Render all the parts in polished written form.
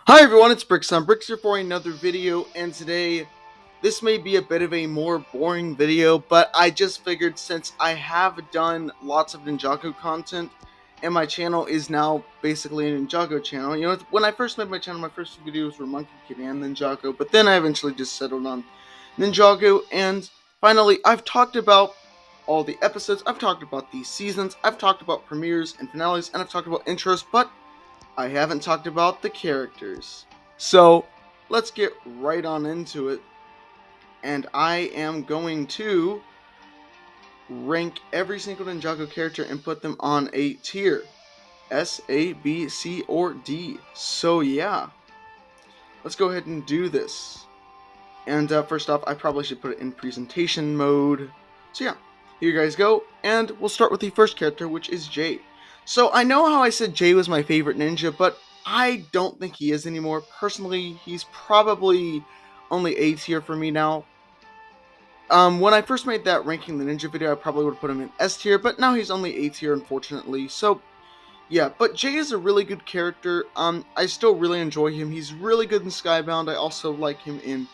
Hi everyone, it's Bricks on Bricks here for another video, and today this may be a bit of a more boring video, but I just figured since I have done lots of Ninjago content, and my channel is now basically a Ninjago channel. You know, when I first made my channel, my first videos were Monkey Kid and Ninjago, but then I eventually just settled on Ninjago, and finally I've talked about all the episodes, I've talked about the seasons, I've talked about premieres and finales, and I've talked about intros, but I haven't talked about the characters. So, let's get right on into it. And I am going to rank every single Ninjago character and put them on a tier. S, A, B, C, or D. So yeah, let's go ahead and do this. And first off, I probably should put it in presentation mode. So yeah, here you guys go. And we'll start with the first character, which is Jade. So I know how I said Jade was my favorite ninja, but I don't think he is anymore. Personally, he's probably only A tier for me now. When I first made that ranking the ninja video, I probably would have put him in S tier, but now he's only A tier, unfortunately. So yeah, but Jade is a really good character. I still really enjoy him. He's really good in Skybound. I also like him in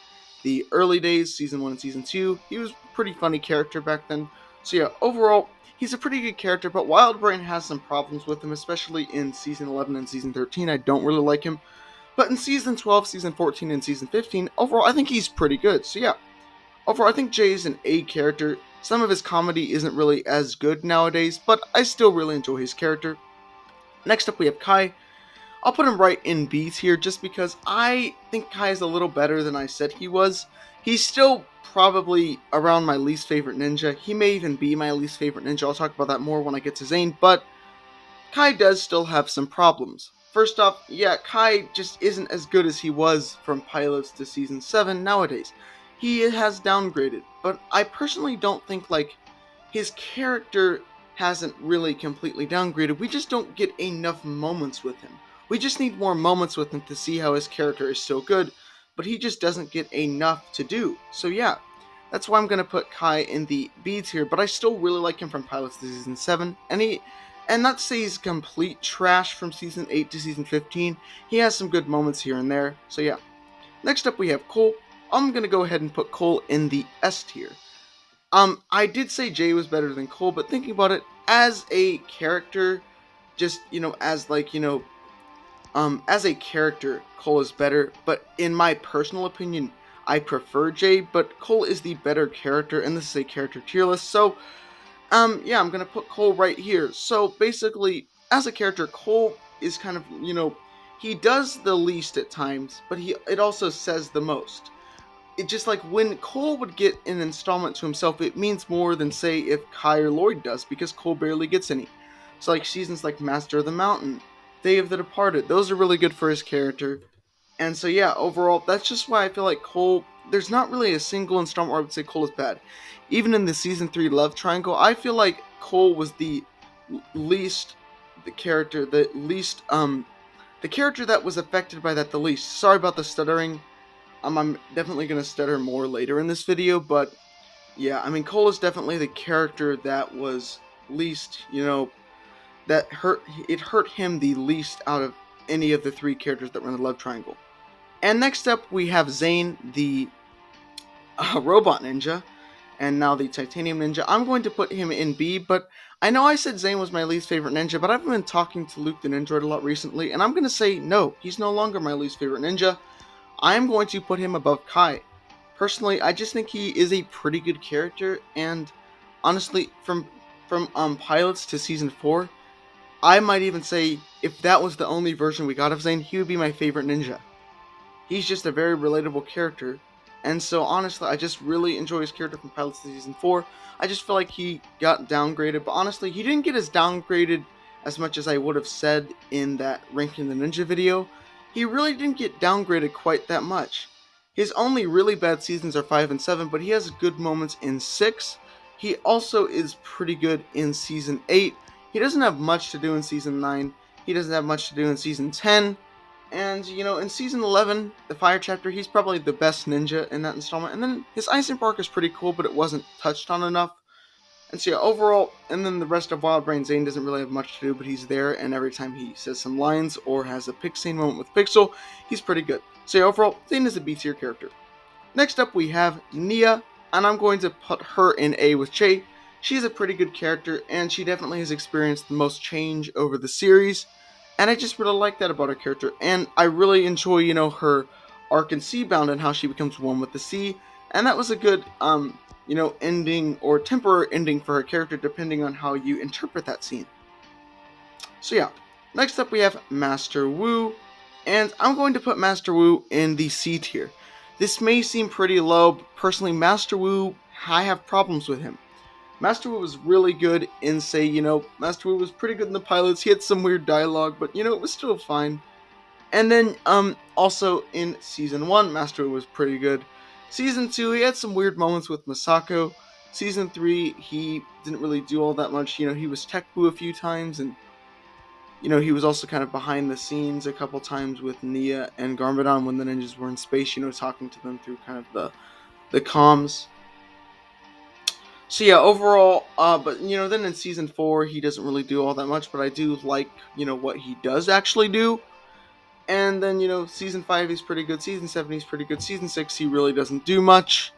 the early days, Season 1 and Season 2. He was a pretty funny character back then. So yeah, overall, he's a pretty good character, but Wildbrain has some problems with him, especially in Season 11 and Season 13. I don't really like him. But in Season 12, Season 14, and Season 15, overall, I think he's pretty good. So yeah, overall, I think Jay is an A character. Some of his comedy isn't really as good nowadays, but I still really enjoy his character. Next up, we have Kai. I'll put him right in B tier just because I think Kai is a little better than I said he was. He's still probably around my least favorite ninja. He may even be my least favorite ninja. I'll talk about that more when I get to Zane, but Kai does still have some problems. First off, yeah, Kai just isn't as good as he was from pilots to Season 7 nowadays. He has downgraded, but I personally don't think, like, his character hasn't really completely downgraded. We just don't get enough moments with him. We just need more moments with him to see how his character is still good, but he just doesn't get enough to do. So yeah, that's why I'm going to put Kai in the B tier, but I still really like him from pilots to Season 7, and not to say he's complete trash from Season 8 to Season 15, he has some good moments here and there, so yeah. Next up we have Cole. I'm going to go ahead and put Cole in the S tier. I did say Jay was better than Cole, but thinking about it, as a character, just, as as a character, Cole is better, but in my personal opinion, I prefer Jay, but Cole is the better character, and this is a character tier list, so, yeah, I'm gonna put Cole right here. So, basically, as a character, Cole is kind of, he does the least at times, but it also says the most. It just, like, when Cole would get an installment to himself, it means more than, say, if Kai or Lloyd does, because Cole barely gets any. So, like, seasons like Master of the Mountain, Day of the Departed, those are really good for his character. And so, yeah, overall, that's just why I feel like Cole, there's not really a single installment where I would say Cole is bad. Even in the Season 3 Love Triangle, I feel like Cole was the least, the character that was affected by that the least. Sorry about the stuttering. I'm definitely going to stutter more later in this video, but yeah, I mean, Cole is definitely the character that was least, that hurt him the least out of any of the three characters that were in the love triangle. And next up, we have Zane, the robot ninja, and now the titanium ninja. I'm going to put him in B, but I know I said Zane was my least favorite ninja, but I've been talking to Luke the Ninja a lot recently, and I'm going to say no, he's no longer my least favorite ninja. I'm going to put him above Kai. Personally, I just think he is a pretty good character, and honestly, from pilots to Season 4, I might even say if that was the only version we got of Zane, he would be my favorite ninja. He's just a very relatable character, and so honestly, I just really enjoy his character from pilots to Season 4. I just feel like he got downgraded, but honestly, he didn't get as downgraded as much as I would have said in that Ranking the Ninja video. He really didn't get downgraded quite that much. His only really bad seasons are 5 and 7, but he has good moments in 6. He also is pretty good in Season 8. He doesn't have much to do in Season 9. He doesn't have much to do in Season 10. And, in Season 11, the Fire Chapter, he's probably the best ninja in that installment. And then his Ice and Bark is pretty cool, but it wasn't touched on enough. And so yeah, overall, and then the rest of Wild Brain, Zane doesn't really have much to do, but he's there, and every time he says some lines or has a Pixane moment with Pixel, he's pretty good. So yeah, overall, Zane is a B tier character. Next up, we have Nia, and I'm going to put her in A with Jade. She's a pretty good character, and she definitely has experienced the most change over the series, and I just really like that about her character, and I really enjoy, her arc in Seabound and how she becomes one with the sea, and that was a good, ending or temporary ending for her character, depending on how you interpret that scene. So yeah, next up we have Master Wu, and I'm going to put Master Wu in the C tier. This may seem pretty low, but personally, Master Wu, I have problems with him. Master Wu was really good in, say, Master Wu was pretty good in the pilots. He had some weird dialogue, but, it was still fine. And then, also in Season 1, Master Wu was pretty good. Season 2, he had some weird moments with Masako. Season 3, he didn't really do all that much. He was Tech Boo a few times, and, he was also kind of behind the scenes a couple times with Nia and Garmadon when the ninjas were in space, talking to them through kind of the comms. So yeah, overall, but then in Season 4, he doesn't really do all that much, but I do like, what he does actually do. And then, Season 5, he's pretty good. Season 7, he's pretty good. Season 6, he really doesn't do much.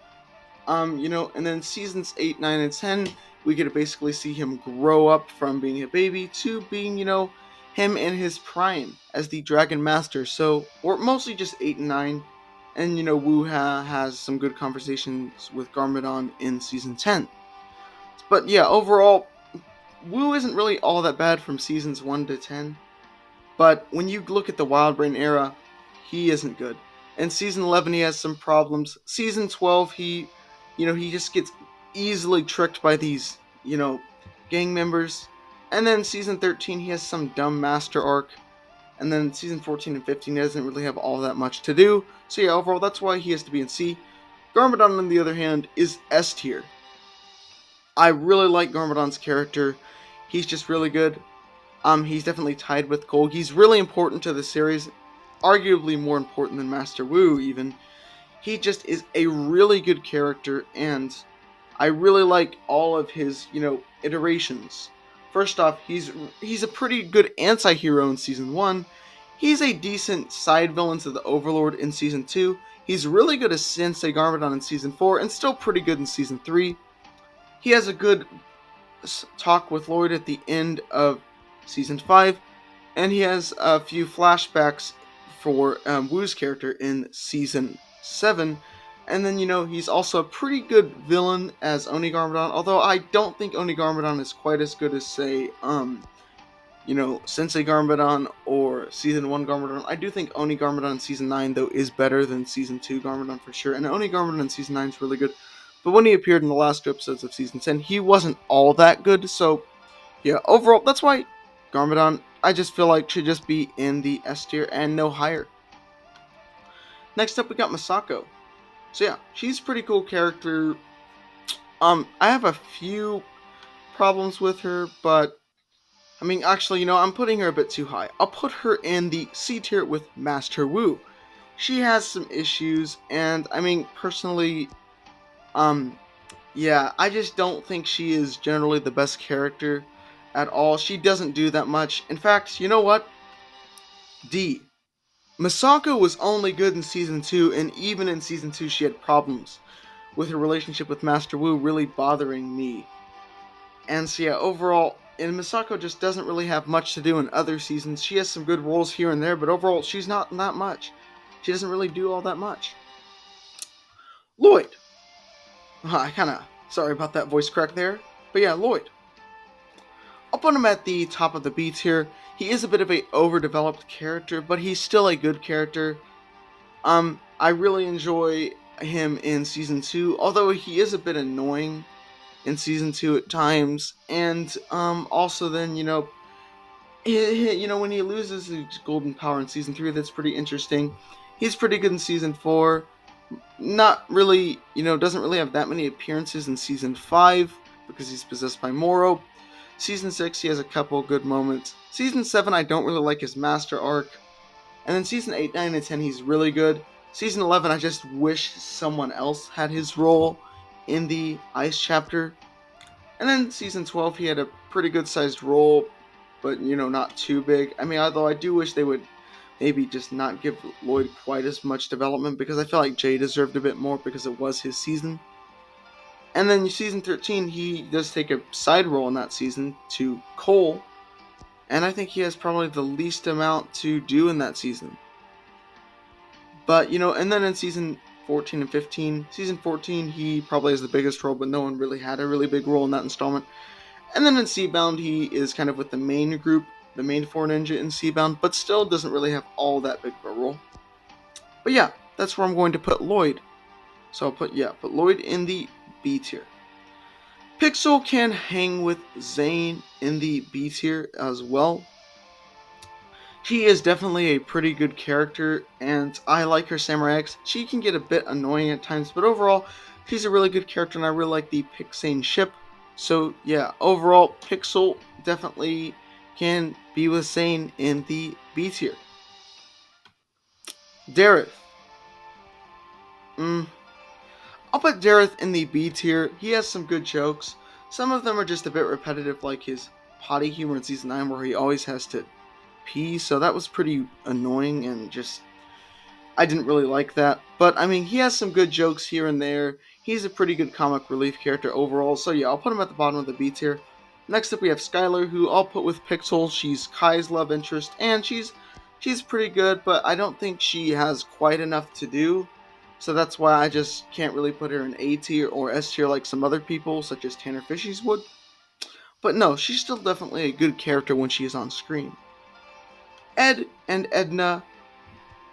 And then Seasons 8, 9, and 10, we get to basically see him grow up from being a baby to being, him in his prime as the Dragon Master. So, or mostly just 8 and 9. And, Wu has some good conversations with Garmadon in Season 10. But yeah, overall, Wu isn't really all that bad from Seasons 1 to 10. But when you look at the Wild Brain era, he isn't good. In Season 11, he has some problems. Season 12, he just gets easily tricked by these, gang members. And then Season 13, he has some dumb master arc. And then Season 14 and 15, he doesn't really have all that much to do. So yeah, overall, that's why he has to be in C. Garmadon, on the other hand, is S tier. I really like Garmadon's character. He's just really good. He's definitely tied with Gold. He's really important to the series, arguably more important than Master Wu even. He just is a really good character, and I really like all of his, iterations. First off, he's a pretty good anti-hero in Season 1. He's a decent side villain to the Overlord in Season 2. He's really good as Sensei Garmadon in Season 4, and still pretty good in Season 3. He has a good talk with Lloyd at the end of Season 5, and he has a few flashbacks for Wu's character in Season 7, and then, he's also a pretty good villain as Oni Garmadon, although I don't think Oni Garmadon is quite as good as, say, Sensei Garmadon or Season 1 Garmadon. I do think Oni Garmadon in Season 9, though, is better than Season 2 Garmadon for sure, and Oni Garmadon in Season 9 is really good, but when he appeared in the last 2 episodes of Season 10, he wasn't all that good, so, yeah, overall, that's why Garmadon, I just feel like, should just be in the S tier and no higher. Next up, we got Masako. So yeah, she's a pretty cool character. I have a few problems with her, but actually, I'm putting her a bit too high. I'll put her in the C tier with Master Wu. She has some issues, and personally, yeah, I just don't think she is generally the best character at all. She doesn't do that much. In fact, you know what? D. Masako was only good in Season 2, and even in Season 2 she had problems with her relationship with Master Wu really bothering me. And so yeah, overall, and Masako just doesn't really have much to do in other seasons. She has some good roles here and there, but overall, she's not that much. She doesn't really do all that much. Lloyd. Sorry about that voice crack there. But yeah, Lloyd. I'll put him at the top of the B tier. He is a bit of a overdeveloped character, but he's still a good character. I really enjoy him in Season 2, although he is a bit annoying in Season 2 at times. And also then, when he loses his golden power in Season 3, that's pretty interesting. He's pretty good in Season 4. Not really, doesn't really have that many appearances in Season 5 because he's possessed by Moro. Season 6, he has a couple good moments. Season 7, I don't really like his master arc. And then Season 8, 9, and 10, he's really good. Season 11, I just wish someone else had his role in the Ice chapter. And then season 12, he had a pretty good sized role, but not too big. I mean, although I do wish they would maybe just not give Lloyd quite as much development, because I feel like Jay deserved a bit more because it was his season. And then season 13, he does take a side role in that season to Cole, and I think he has probably the least amount to do in that season. But, and then in season 14 and 15, season 14, he probably has the biggest role, but no one really had a really big role in that installment. And then in Seabound, he is kind of with the main group, the main 4 ninja in Seabound, but still doesn't really have all that big of a role. But yeah, that's where I'm going to put Lloyd. So I'll put Lloyd in the B tier. Pixel can hang with Zane in the B tier as well. She is definitely a pretty good character, and I like her Samurai X. She can get a bit annoying at times, but overall, she's a really good character, and I really like the Pixane ship. So yeah, overall, Pixel definitely can be with Zane in the B tier. Dareth. I'll put Dareth in the B tier. He has some good jokes. Some of them are just a bit repetitive, like his potty humor in Season 9 where he always has to pee, so that was pretty annoying and just... I didn't really like that. But, I mean, he has some good jokes here and there. He's a pretty good comic relief character overall, so yeah, I'll put him at the bottom of the B tier. Next up we have Skyler, who I'll put with Pixel. She's Kai's love interest, and she's pretty good, but I don't think she has quite enough to do. So that's why I just can't really put her in A tier or S tier like some other people, such as Tanner Fishies would. But no, she's still definitely a good character when she is on screen. Ed and Edna,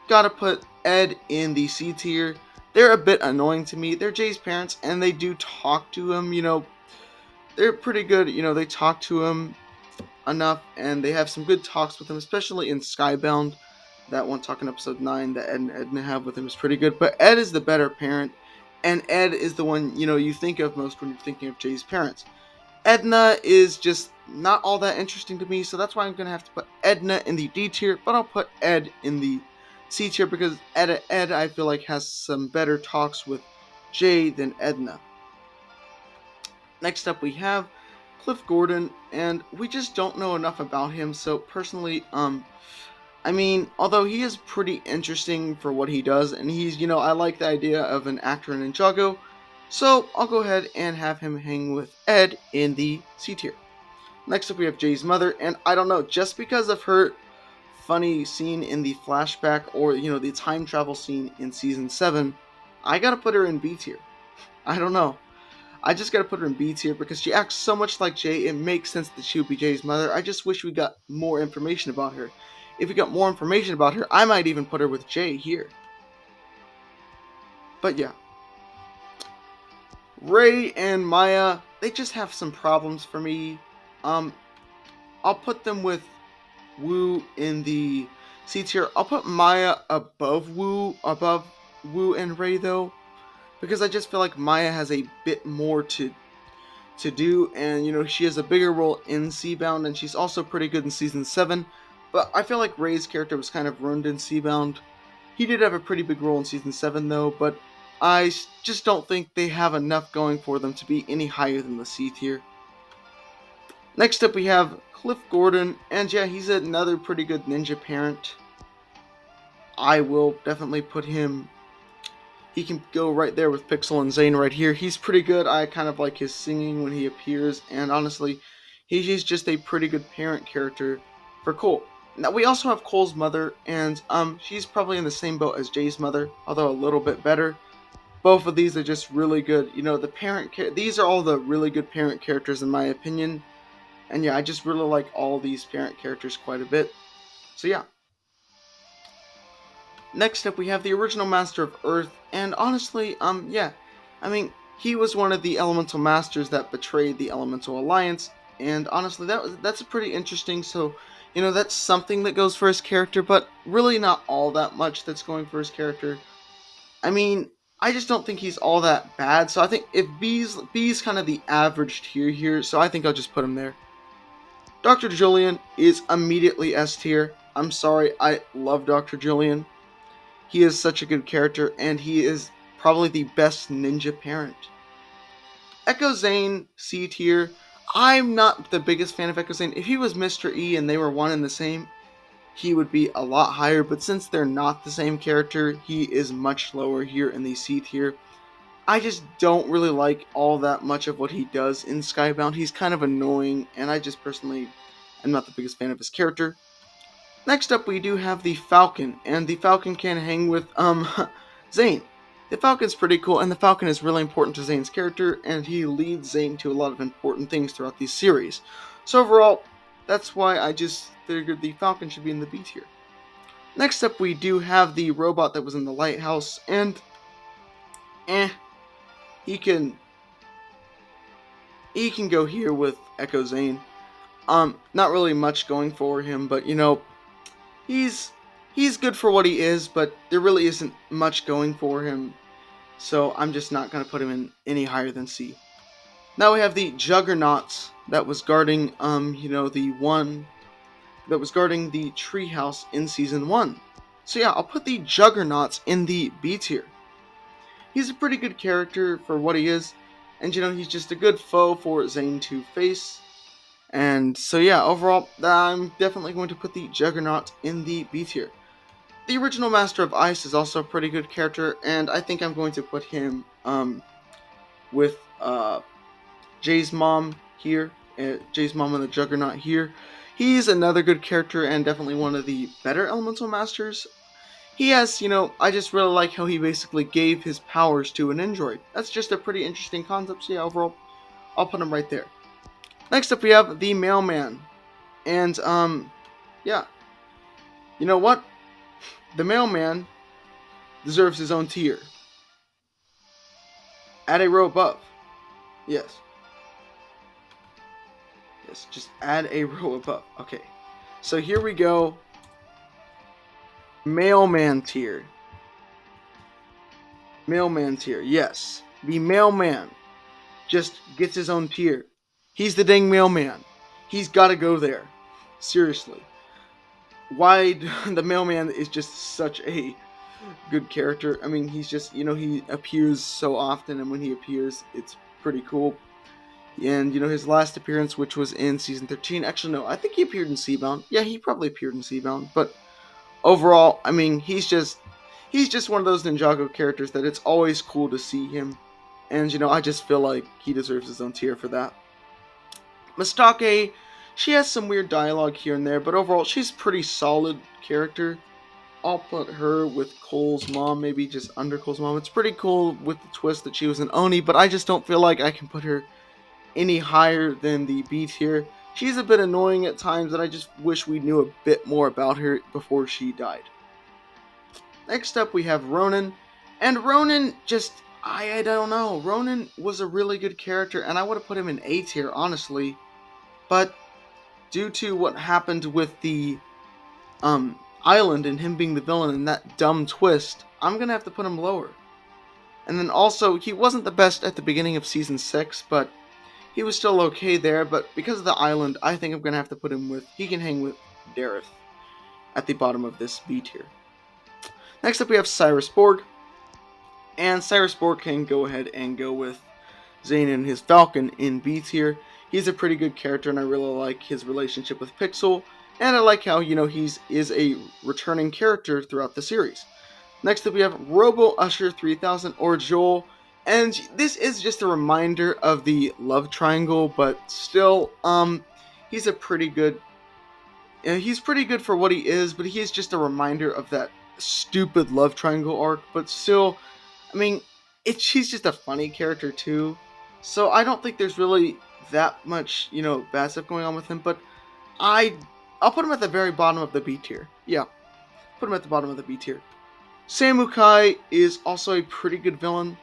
gotta put Ed in the C tier. They're a bit annoying to me. They're Jay's parents, and they do talk to him, they're pretty good, they talk to him enough, and they have some good talks with him, especially in Skybound. That one talk in episode 9 that Ed and Edna have with him is pretty good, but Ed is the better parent, and Ed is the one, you think of most when you're thinking of Jay's parents. Edna is just not all that interesting to me, so that's why I'm going to have to put Edna in the D tier, but I'll put Ed in the C tier because Ed I feel like has some better talks with Jay than Edna. Next up we have Cliff Gordon, and we just don't know enough about him, so personally, I mean, although he is pretty interesting for what he does, and he's, I like the idea of an actor in Ninjago, so I'll go ahead and have him hang with Ed in the C tier. Next up we have Jay's mother, and I don't know, just because of her funny scene in the flashback, or, the time travel scene in Season 7, I gotta put her in B tier. I don't know. I just gotta put her in B tier because she acts so much like Jay, it makes sense that she would be Jay's mother. I just wish we got more information about her. If we got more information about her, I might even put her with Jay here. But yeah. Ray and Maya, they just have some problems for me. I'll put them with Wu in the C tier. I'll put Maya above Wu and Ray though, because I just feel like Maya has a bit more to do, and she has a bigger role in Seabound, and she's also pretty good in Season 7. But I feel like Ray's character was kind of ruined in Seabound. He did have a pretty big role in Season 7 though, but I just don't think they have enough going for them to be any higher than the C tier. Next up we have Cliff Gordon, and yeah, he's another pretty good ninja parent. I will definitely put him... He can go right there with Pixel and Zane right here. He's pretty good. I kind of like his singing when he appears, and honestly, he's just a pretty good parent character for Cole. Now, we also have Cole's mother, and she's probably in the same boat as Jay's mother, although a little bit better. Both of these are just really good. These are all the really good parent characters in my opinion. And yeah, I just really like all these parent characters quite a bit. So yeah. Next up, we have the original Master of Earth, and honestly, yeah. I mean, he was one of the Elemental Masters that betrayed the Elemental Alliance, and honestly, that's a pretty interesting, so... that's something that goes for his character, but really not all that much that's going for his character. I mean, I just don't think he's all that bad, so I think if B's kind of the average tier here, so I think I'll just put him there. Dr. Julian is immediately S tier. I'm sorry, I love Dr. Julian. He is such a good character, and he is probably the best ninja parent. Echo Zane, C tier. I'm not the biggest fan of Echo Zane. If he was Mr. E and they were one and the same, he would be a lot higher, but since they're not the same character, he is much lower here in the C tier. I just don't really like all that much of what he does in Skybound. He's kind of annoying, and I just personally am not the biggest fan of his character. Next up, we do have the Falcon, and the Falcon can hang with, Zane. The Falcon's pretty cool, and the Falcon is really important to Zane's character, and he leads Zane to a lot of important things throughout these series. So overall, that's why I just figured the Falcon should be in the B tier. Next up, we do have the robot that was in the lighthouse, and he can go here with Echo Zane. Not really much going for him, but he's good for what he is, but there really isn't much going for him. So I'm just not gonna put him in any higher than C. Now we have the Juggernauts that was guarding the one that was guarding the treehouse in season 1. So yeah, I'll put the Juggernauts in the B tier. He's a pretty good character for what he is, and he's just a good foe for Zane to face. And so yeah, overall, I'm definitely going to put the Juggernaut in the B tier. The original Master of Ice is also a pretty good character, and I think I'm going to put him with Jay's mom here, Jay's mom and the Juggernaut here. He's another good character and definitely one of the better Elemental Masters. He has, I just really like how he basically gave his powers to an android. That's just a pretty interesting concept, so yeah, overall, I'll put him right there. Next up, we have the Mailman. And, yeah. You know what? The Mailman deserves his own tier. Add a row above. Yes. Yes, just add a row above. Okay. So here we go. Mailman tier. Mailman tier, yes. The Mailman just gets his own tier. He's the dang Mailman. He's got to go there. Seriously. Why the Mailman is just such a good character. I mean, he's just, he appears so often, and when he appears, it's pretty cool. And, his last appearance, which was in Season 13, actually, no, I think he appeared in Seabound. Yeah, he probably appeared in Seabound, but overall, I mean, he's just one of those Ninjago characters that it's always cool to see him. And, I just feel like he deserves his own tier for that. Mistake, she has some weird dialogue here and there, but overall, she's a pretty solid character. I'll put her with Cole's mom, maybe just under Cole's mom. It's pretty cool with the twist that she was an Oni, but I just don't feel like I can put her any higher than the B tier. She's a bit annoying at times, and I just wish we knew a bit more about her before she died. Next up, we have Ronan. And Ronan just, I don't know. Ronan was a really good character, and I would have put him in A tier, honestly. But due to what happened with the island and him being the villain and that dumb twist, I'm going to have to put him lower. And then also, he wasn't the best at the beginning of Season 6, but he was still okay there. But because of the island, I think I'm going to have to put him with, he can hang with Dareth at the bottom of this B tier. Next up, we have Cyrus Borg. And Cyrus Borg can go ahead and go with Zane and his Falcon in B tier. He's a pretty good character, and I really like his relationship with Pixel. And I like how, he is a returning character throughout the series. Next up, we have Robo Usher 3000, or Joel. And this is just a reminder of the love triangle, but still, he's a pretty good... he's pretty good for what he is, but he is just a reminder of that stupid love triangle arc. But still, I mean, he's just a funny character too. So I don't think there's really that much, bad stuff going on with him. But I'll put him at the very bottom of the B tier. Yeah, put him at the bottom of the B tier. Samukai is also a pretty good villain.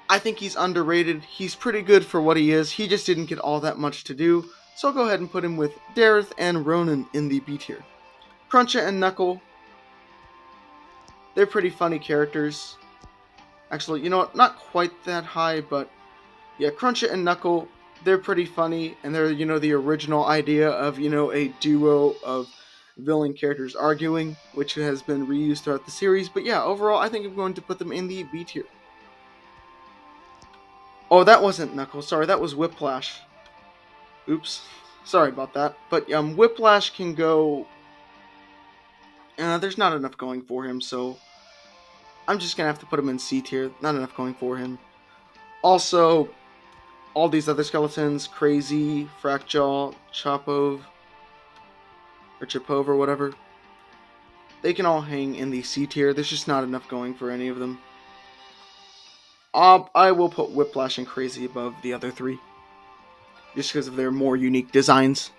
I think he's underrated. He's pretty good for what he is. He just didn't get all that much to do. So I'll go ahead and put him with Dareth and Ronan in the B tier. Cruncha and Knuckle, they're pretty funny characters. Actually, you know what? Not quite that high, but yeah, Cruncha and Knuckle, they're pretty funny, and they're, the original idea of, a duo of villain characters arguing, which has been reused throughout the series. But yeah, overall, I think I'm going to put them in the B tier. Oh, that wasn't Knuckle. Sorry, that was Whiplash. Oops. Sorry about that. But Whiplash can go. There's not enough going for him, so I'm just gonna have to put him in C tier. Not enough going for him. Also, all these other skeletons, Crazy, Frackjaw, Chopov, or Chipov or whatever, they can all hang in the C tier. There's just not enough going for any of them. I will put Whiplash and Crazy above the other three, just because of their more unique designs.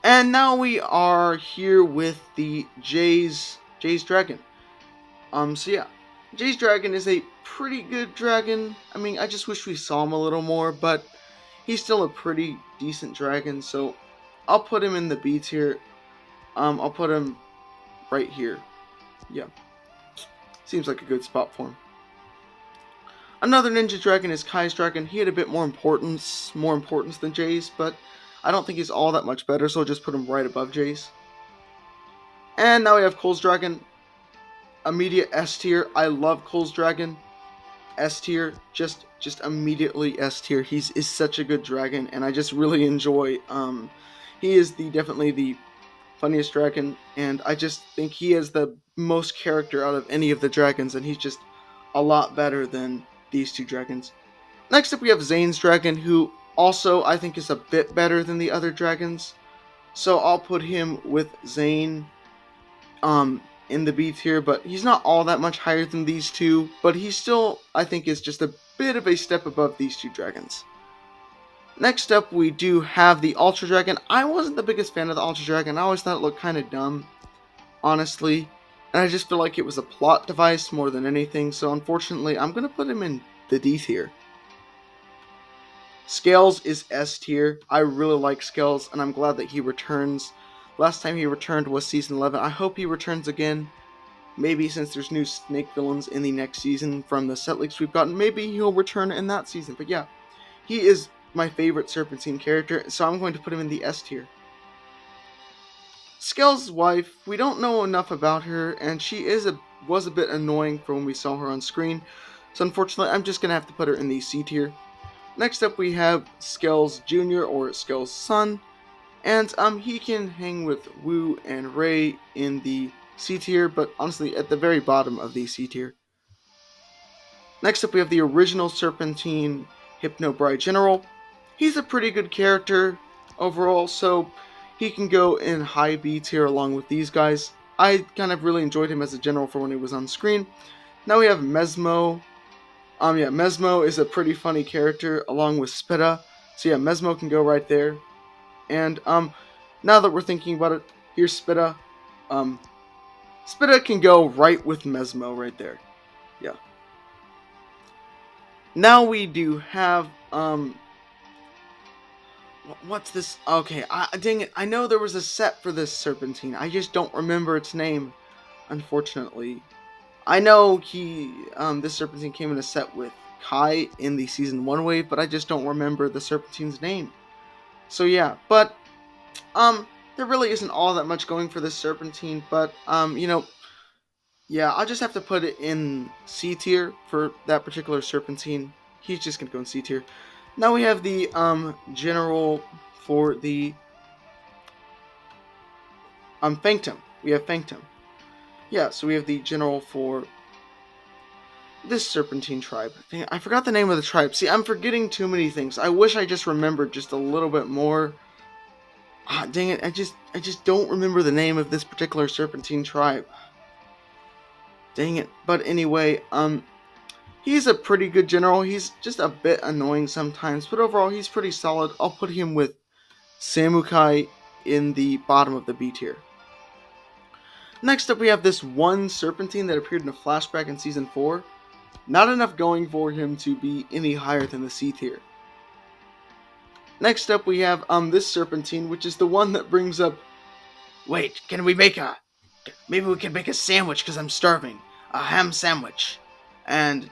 And now we are here with the Jay's Dragon. So yeah, Jay's Dragon is a pretty good dragon. I mean, I just wish we saw him a little more, but he's still a pretty decent dragon, so I'll put him in the B tier. I'll put him right here. Yeah. Seems like a good spot for him. Another ninja dragon is Kai's dragon. He had a bit more importance than Jay's, but I don't think he's all that much better, so I'll just put him right above Jay's. And now we have Cole's dragon. Immediate S tier. I love Cole's dragon. S tier. Just immediately S tier. He's is such a good dragon, and I just really enjoy. He is definitely the funniest dragon, and I just think he has the most character out of any of the dragons, and he's just a lot better than these two dragons. Next up we have Zane's dragon, who also I think is a bit better than the other dragons, so I'll put him with Zane in the B tier, but he's not all that much higher than these two, but he still I think is just a bit of a step above these two dragons. Next up, we do have the Ultra Dragon. I wasn't the biggest fan of the Ultra Dragon. I always thought it looked kind of dumb, honestly. And I just feel like it was a plot device more than anything. So unfortunately, I'm going to put him in the D tier. Scales is S tier. I really like Scales, and I'm glad that he returns. Last time he returned was Season 11. I hope he returns again. Maybe since there's new Snake villains in the next season from the set leaks we've gotten, maybe he'll return in that season. But yeah, he is my favorite Serpentine character, so I'm going to put him in the S tier. Scales' wife, we don't know enough about her, and she was a bit annoying for when we saw her on screen, so unfortunately I'm just going to have to put her in the C tier. Next up we have Scales Jr. or Scales' son, and he can hang with Wu and Ray in the C tier, but honestly at the very bottom of the C tier. Next up we have the original Serpentine Hypno Bride General. He's a pretty good character overall, so he can go in high B tier along with these guys. I kind of really enjoyed him as a general for when he was on screen. Now we have Mesmo. Mesmo is a pretty funny character along with Spitta. So yeah, Mesmo can go right there. And now that we're thinking about it, here's Spitta. Spitta can go right with Mesmo right there. Yeah. Now we do have what's this? Okay, dang it. I know there was a set for this Serpentine. I just don't remember its name, unfortunately. I know this Serpentine came in a set with Kai in the Season 1 wave, but I just don't remember the Serpentine's name. So yeah, but, there really isn't all that much going for this Serpentine, but, yeah, I'll just have to put it in C tier for that particular Serpentine. He's just gonna go in C tier. Now we have the general for the Phantom. We have Phantom. Yeah, so we have the general for this Serpentine tribe. Dang, I forgot the name of the tribe. See, I'm forgetting too many things. I wish I just remembered just a little bit more. Dang it, I just don't remember the name of this particular Serpentine tribe. Dang it. But anyway, he's a pretty good general. He's just a bit annoying sometimes, but overall he's pretty solid. I'll put him with Samukai in the bottom of the B tier. Next up we have this one Serpentine that appeared in a flashback in Season 4. Not enough going for him to be any higher than the C tier. Next up we have this Serpentine, which is the one that brings up, wait, maybe we can make a sandwich because I'm starving. A ham sandwich. And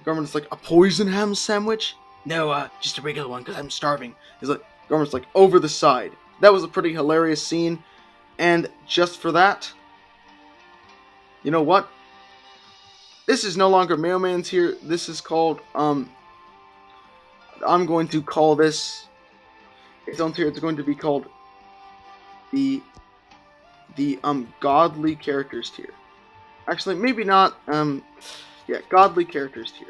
Garmadon's like, a poison ham sandwich? No, just a regular one because I'm starving. Garmadon's like, over the side. That was a pretty hilarious scene. And just for that, you know what? This is no longer Mailman's tier. This is called, I'm going to call this its own tier. It's going to be called the godly characters tier. Actually, maybe not. Yeah, godly characters tier.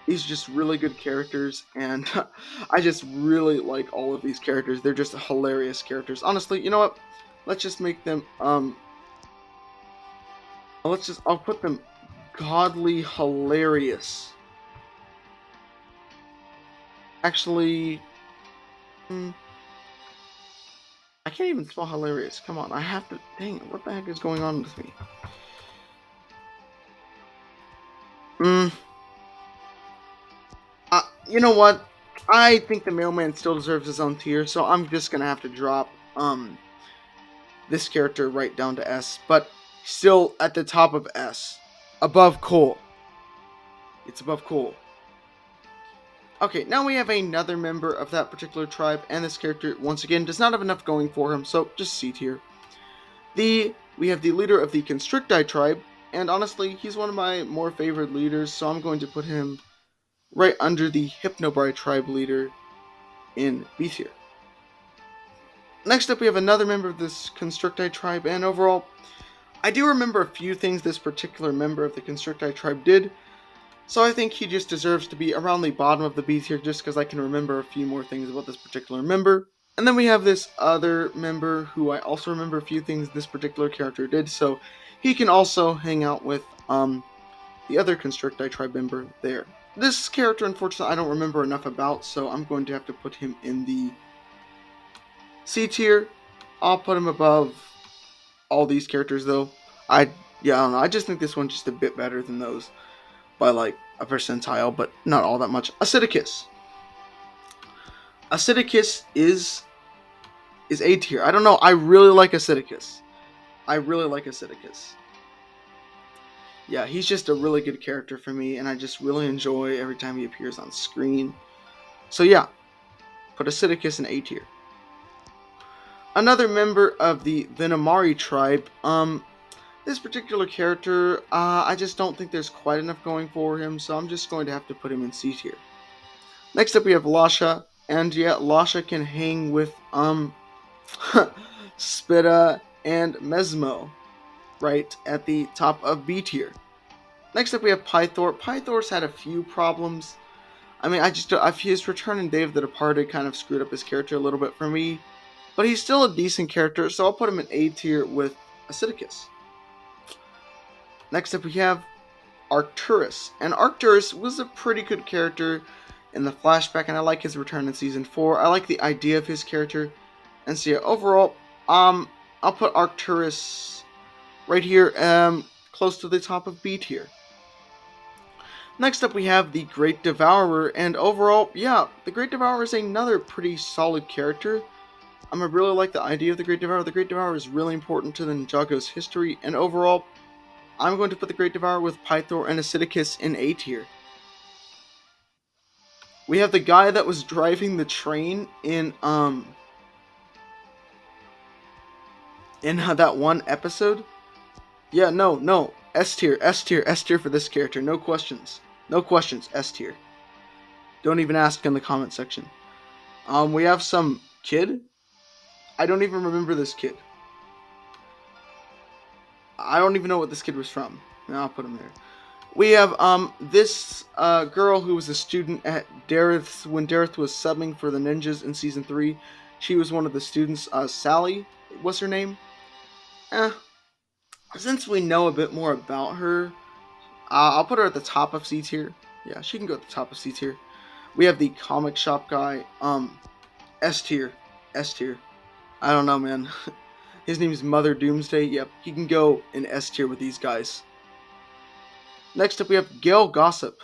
These are just really good characters, and I just really like all of these characters. They're just hilarious characters. Honestly, you know what? Let's just make them. I'll put them godly hilarious. Actually, I can't even spell hilarious. Come on, I have to. Dang, what the heck is going on with me? You know what? I think the Mailman still deserves his own tier, so I'm just gonna have to drop this character right down to S, but still at the top of S, above Cole. It's above Cole. Okay, now we have another member of that particular tribe, and this character once again does not have enough going for him, so just C tier. We have the leader of the Constricted Tribe, and honestly, he's one of my more favored leaders, so I'm going to put him right under the Hypnobride tribe leader in B tier. Next up, we have another member of this Constricted tribe, and overall, I do remember a few things this particular member of the Constricted tribe did, so I think he just deserves to be around the bottom of the B tier just because I can remember a few more things about this particular member. And then we have this other member who I also remember a few things this particular character did, so he can also hang out with the other Constricted tribe member there. This character, unfortunately, I don't remember enough about, so I'm going to have to put him in the C tier. I'll put him above all these characters, though. I don't know. I just think this one's just a bit better than those by, like, a percentile, but not all that much. Acidicus. Acidicus is A tier. I don't know. I really like Acidicus. Yeah, he's just a really good character for me, and I just really enjoy every time he appears on screen. So yeah, put Acidicus in A tier. Another member of the Venomari tribe, this particular character, I just don't think there's quite enough going for him, so I'm just going to have to put him in C tier. Next up we have Lasha, and yeah, Lasha can hang with, Spitta and Mesmo, right at the top of B tier. Next up we have Pythor. Pythor's had a few problems. I mean, his return in Day of the Departed kind of screwed up his character a little bit for me, but he's still a decent character, so I'll put him in A tier with Acidicus. Next up we have Arcturus, and Arcturus was a pretty good character in the flashback, and I like his return in Season 4. I like the idea of his character, and so yeah, overall, I'll put Arcturus right here, close to the top of B tier. Next up we have the Great Devourer, and overall, yeah, the Great Devourer is another pretty solid character. I really like the idea of the Great Devourer. The Great Devourer is really important to the Ninjago's history, and overall, I'm going to put the Great Devourer with Pythor and Acidicus in A tier. We have the guy that was driving the train in that one episode. Yeah, no, S tier for this character. No questions, S tier. Don't even ask in the comment section. We have some kid. I don't even remember this kid. I don't even know what this kid was from. Now I'll put him there. We have this girl who was a student at Dareth's when Dareth was subbing for the ninjas in Season 3. She was one of the students. Sally was her name. Since we know a bit more about her, I'll put her at the top of C tier. Yeah, she can go at the top of C tier. We have the comic shop guy. S tier. I don't know, man. His name is Mother Doomsday. Yep, he can go in S tier with these guys. Next up, we have Gail Gossip.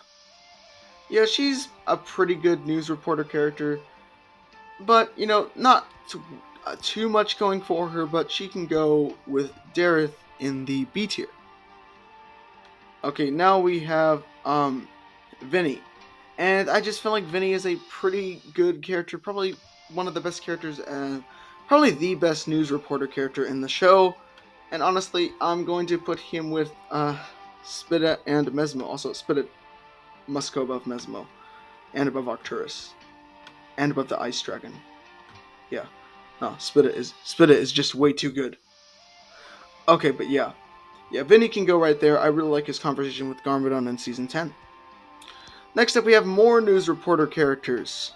Yeah, she's a pretty good news reporter character, but, you know, not too much going for her, but she can go with Dareth in the B tier. Okay, now we have Vinny, and I just feel like Vinny is a pretty good character, probably one of the best characters, probably the best news reporter character in the show, and honestly, I'm going to put him with Spitta and Mesmo. Also, Spitta must go above Mesmo, and above Arcturus, and above the Ice Dragon. Yeah, no, Spitta is just way too good. Okay, but yeah, Vinny can go right there. I really like his conversation with Garmadon in season 10. Next up, we have more news reporter characters.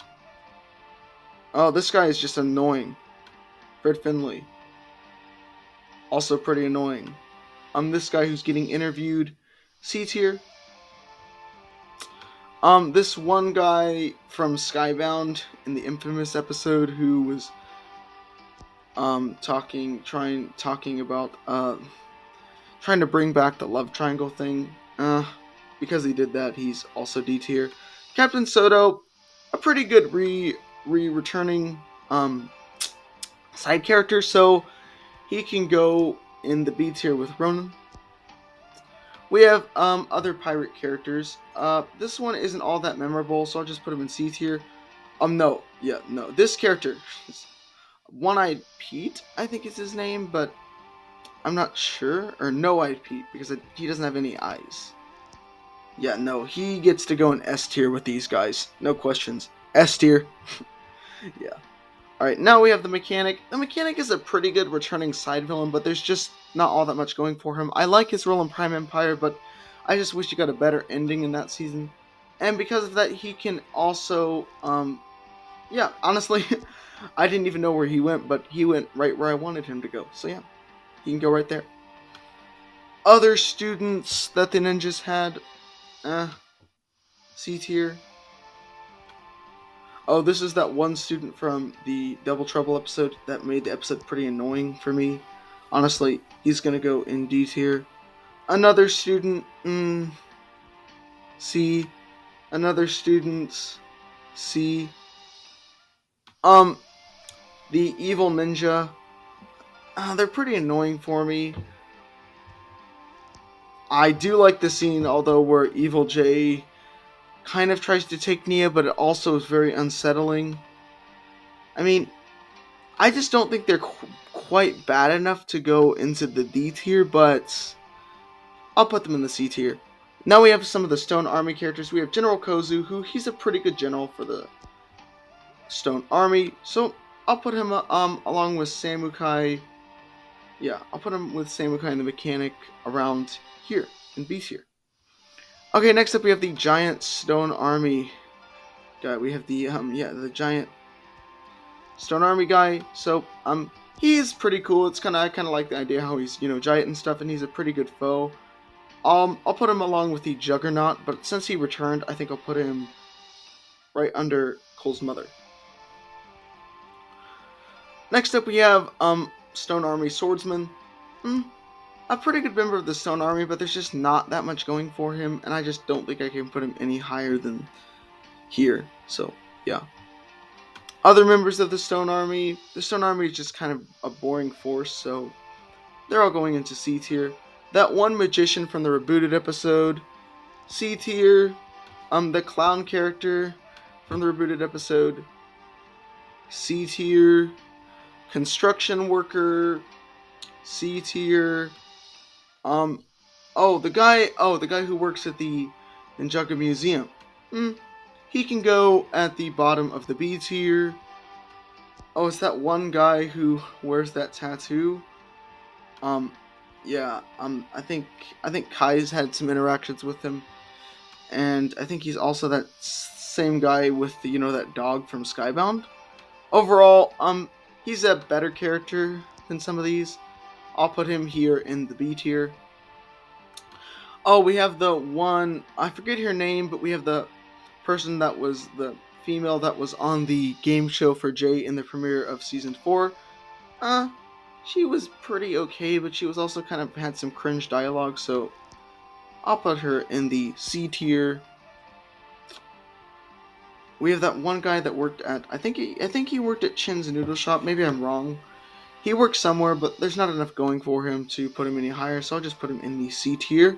Oh, this guy is just annoying. Fred Finley. Also pretty annoying. This guy who's getting interviewed. C tier. This one guy from Skybound in the infamous episode who was talking about trying to bring back the love triangle thing. Because he did that, he's also D tier. Captain Soto, a pretty good returning side character, so he can go in the B tier with Ronan. We have other pirate characters. This one isn't all that memorable, so I'll just put him in C tier. No. This character, One-Eyed Pete, I think is his name, but I'm not sure. Or No-Eyed Pete, because he doesn't have any eyes. Yeah, no, he gets to go in S tier with these guys. No questions. S tier. Yeah. Alright, now we have the Mechanic. The Mechanic is a pretty good returning side villain, but there's just not all that much going for him. I like his role in Prime Empire, but I just wish he got a better ending in that season. And because of that, he can also, yeah, honestly, I didn't even know where he went, but he went right where I wanted him to go. So yeah, he can go right there. Other students that the ninjas had, C tier. Oh, this is that one student from the Double Trouble episode that made the episode pretty annoying for me. Honestly, he's gonna go in D tier. Another student, C. Another student, C. The evil ninja, they're pretty annoying for me. I do like the scene, although, where Evil J kind of tries to take Nia, but it also is very unsettling. I mean, I just don't think they're quite bad enough to go into the D tier, but I'll put them in the C tier. Now we have some of the Stone Army characters. We have General Kozu, who he's a pretty good general for the Stone Army, so I'll put him along with Samukai. Yeah, I'll put him with Samukai and the Mechanic around here in B tier. Okay, next up we have the Giant Stone Army guy. We have the the Giant Stone Army guy. So he is pretty cool. It's I kind of like the idea how he's giant and stuff, and he's a pretty good foe. I'll put him along with the Juggernaut, but since he returned, I think I'll put him right under Cole's mother. Next up we have Stone Army Swordsman. A pretty good member of the Stone Army, but there's just not that much going for him, and I just don't think I can put him any higher than here. So, yeah. Other members of the Stone Army is just kind of a boring force, so they're all going into C tier. That one magician from the rebooted episode, C tier. The clown character from the rebooted episode, C tier. Construction worker, C tier. The guy who works at the Ninjago Museum. He can go at the bottom of the B tier. Oh, it's that one guy who wears that tattoo. I think Kai's had some interactions with him, and I think he's also that same guy with the that dog from Skybound. Overall, he's a better character than some of these. I'll put him here in the B tier. Oh, we have the one, I forget her name, but we have the person that was the female that was on the game show for Jade in the premiere of season 4. She was pretty okay, but she was also kind of had some cringe dialogue, so I'll put her in the C tier. We have that one guy that worked at, I think he worked at Chin's Noodle Shop, maybe I'm wrong. He worked somewhere, but there's not enough going for him to put him any higher, so I'll just put him in the C tier.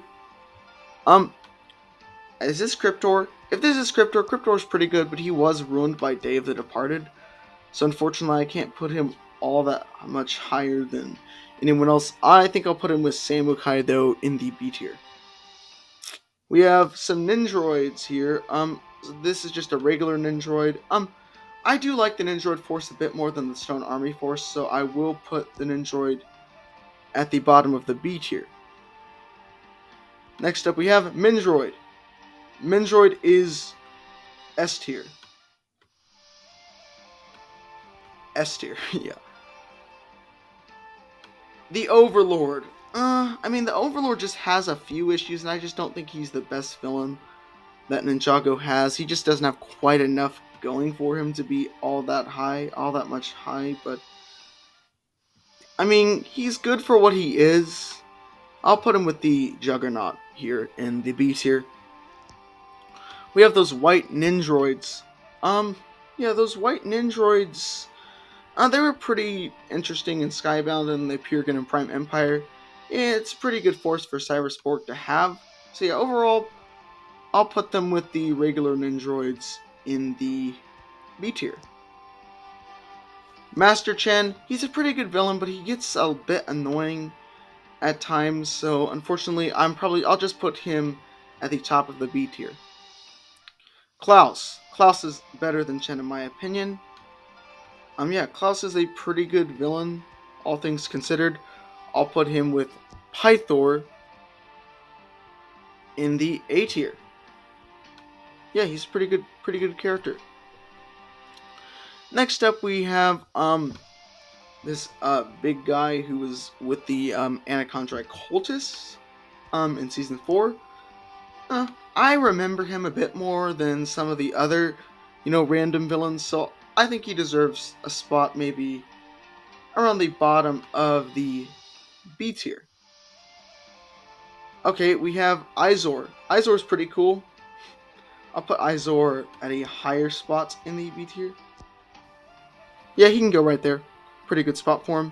Is this Cryptor? If this is Cryptor's pretty good, but he was ruined by Day of the Departed. So unfortunately, I can't put him all that much higher than anyone else. I think I'll put him with Samukai, though, in the B tier. We have some Ninjroids here. This is just a regular Ninjroid. I do like the Ninjroid Force a bit more than the Stone Army Force, so I will put the Ninjroid at the bottom of the B tier. Next up, we have Mindroid. Mindroid is S tier. S tier, yeah. The Overlord. The Overlord just has a few issues, and I just don't think he's the best villain that Ninjago has. He just doesn't have quite enough going for him to be all that much high, but he's good for what he is. I'll put him with the Juggernaut here in the B tier. We have those white Ninjroids. Those white Ninjroids, they were pretty interesting in Skybound and the Purigan and Prime Empire. Yeah, it's a pretty good force for Cyrus Borg to have. So yeah, overall, I'll put them with the regular Ninjroids in the B tier. Master Chen, he's a pretty good villain, but he gets a bit annoying at times, so unfortunately, I'll just put him at the top of the B tier. Klaus is better than Chen in my opinion. Klaus is a pretty good villain, all things considered. I'll put him with Pythor in the A tier. Yeah, he's a pretty good character. Next up, we have this big guy who was with the Anacondrae Cultists in Season 4. I remember him a bit more than some of the other, random villains, so I think he deserves a spot maybe around the bottom of the B tier. Okay, we have Izor. Izor's pretty cool. I'll put Izor at a higher spot in the B tier. Yeah, he can go right there. Pretty good spot for him.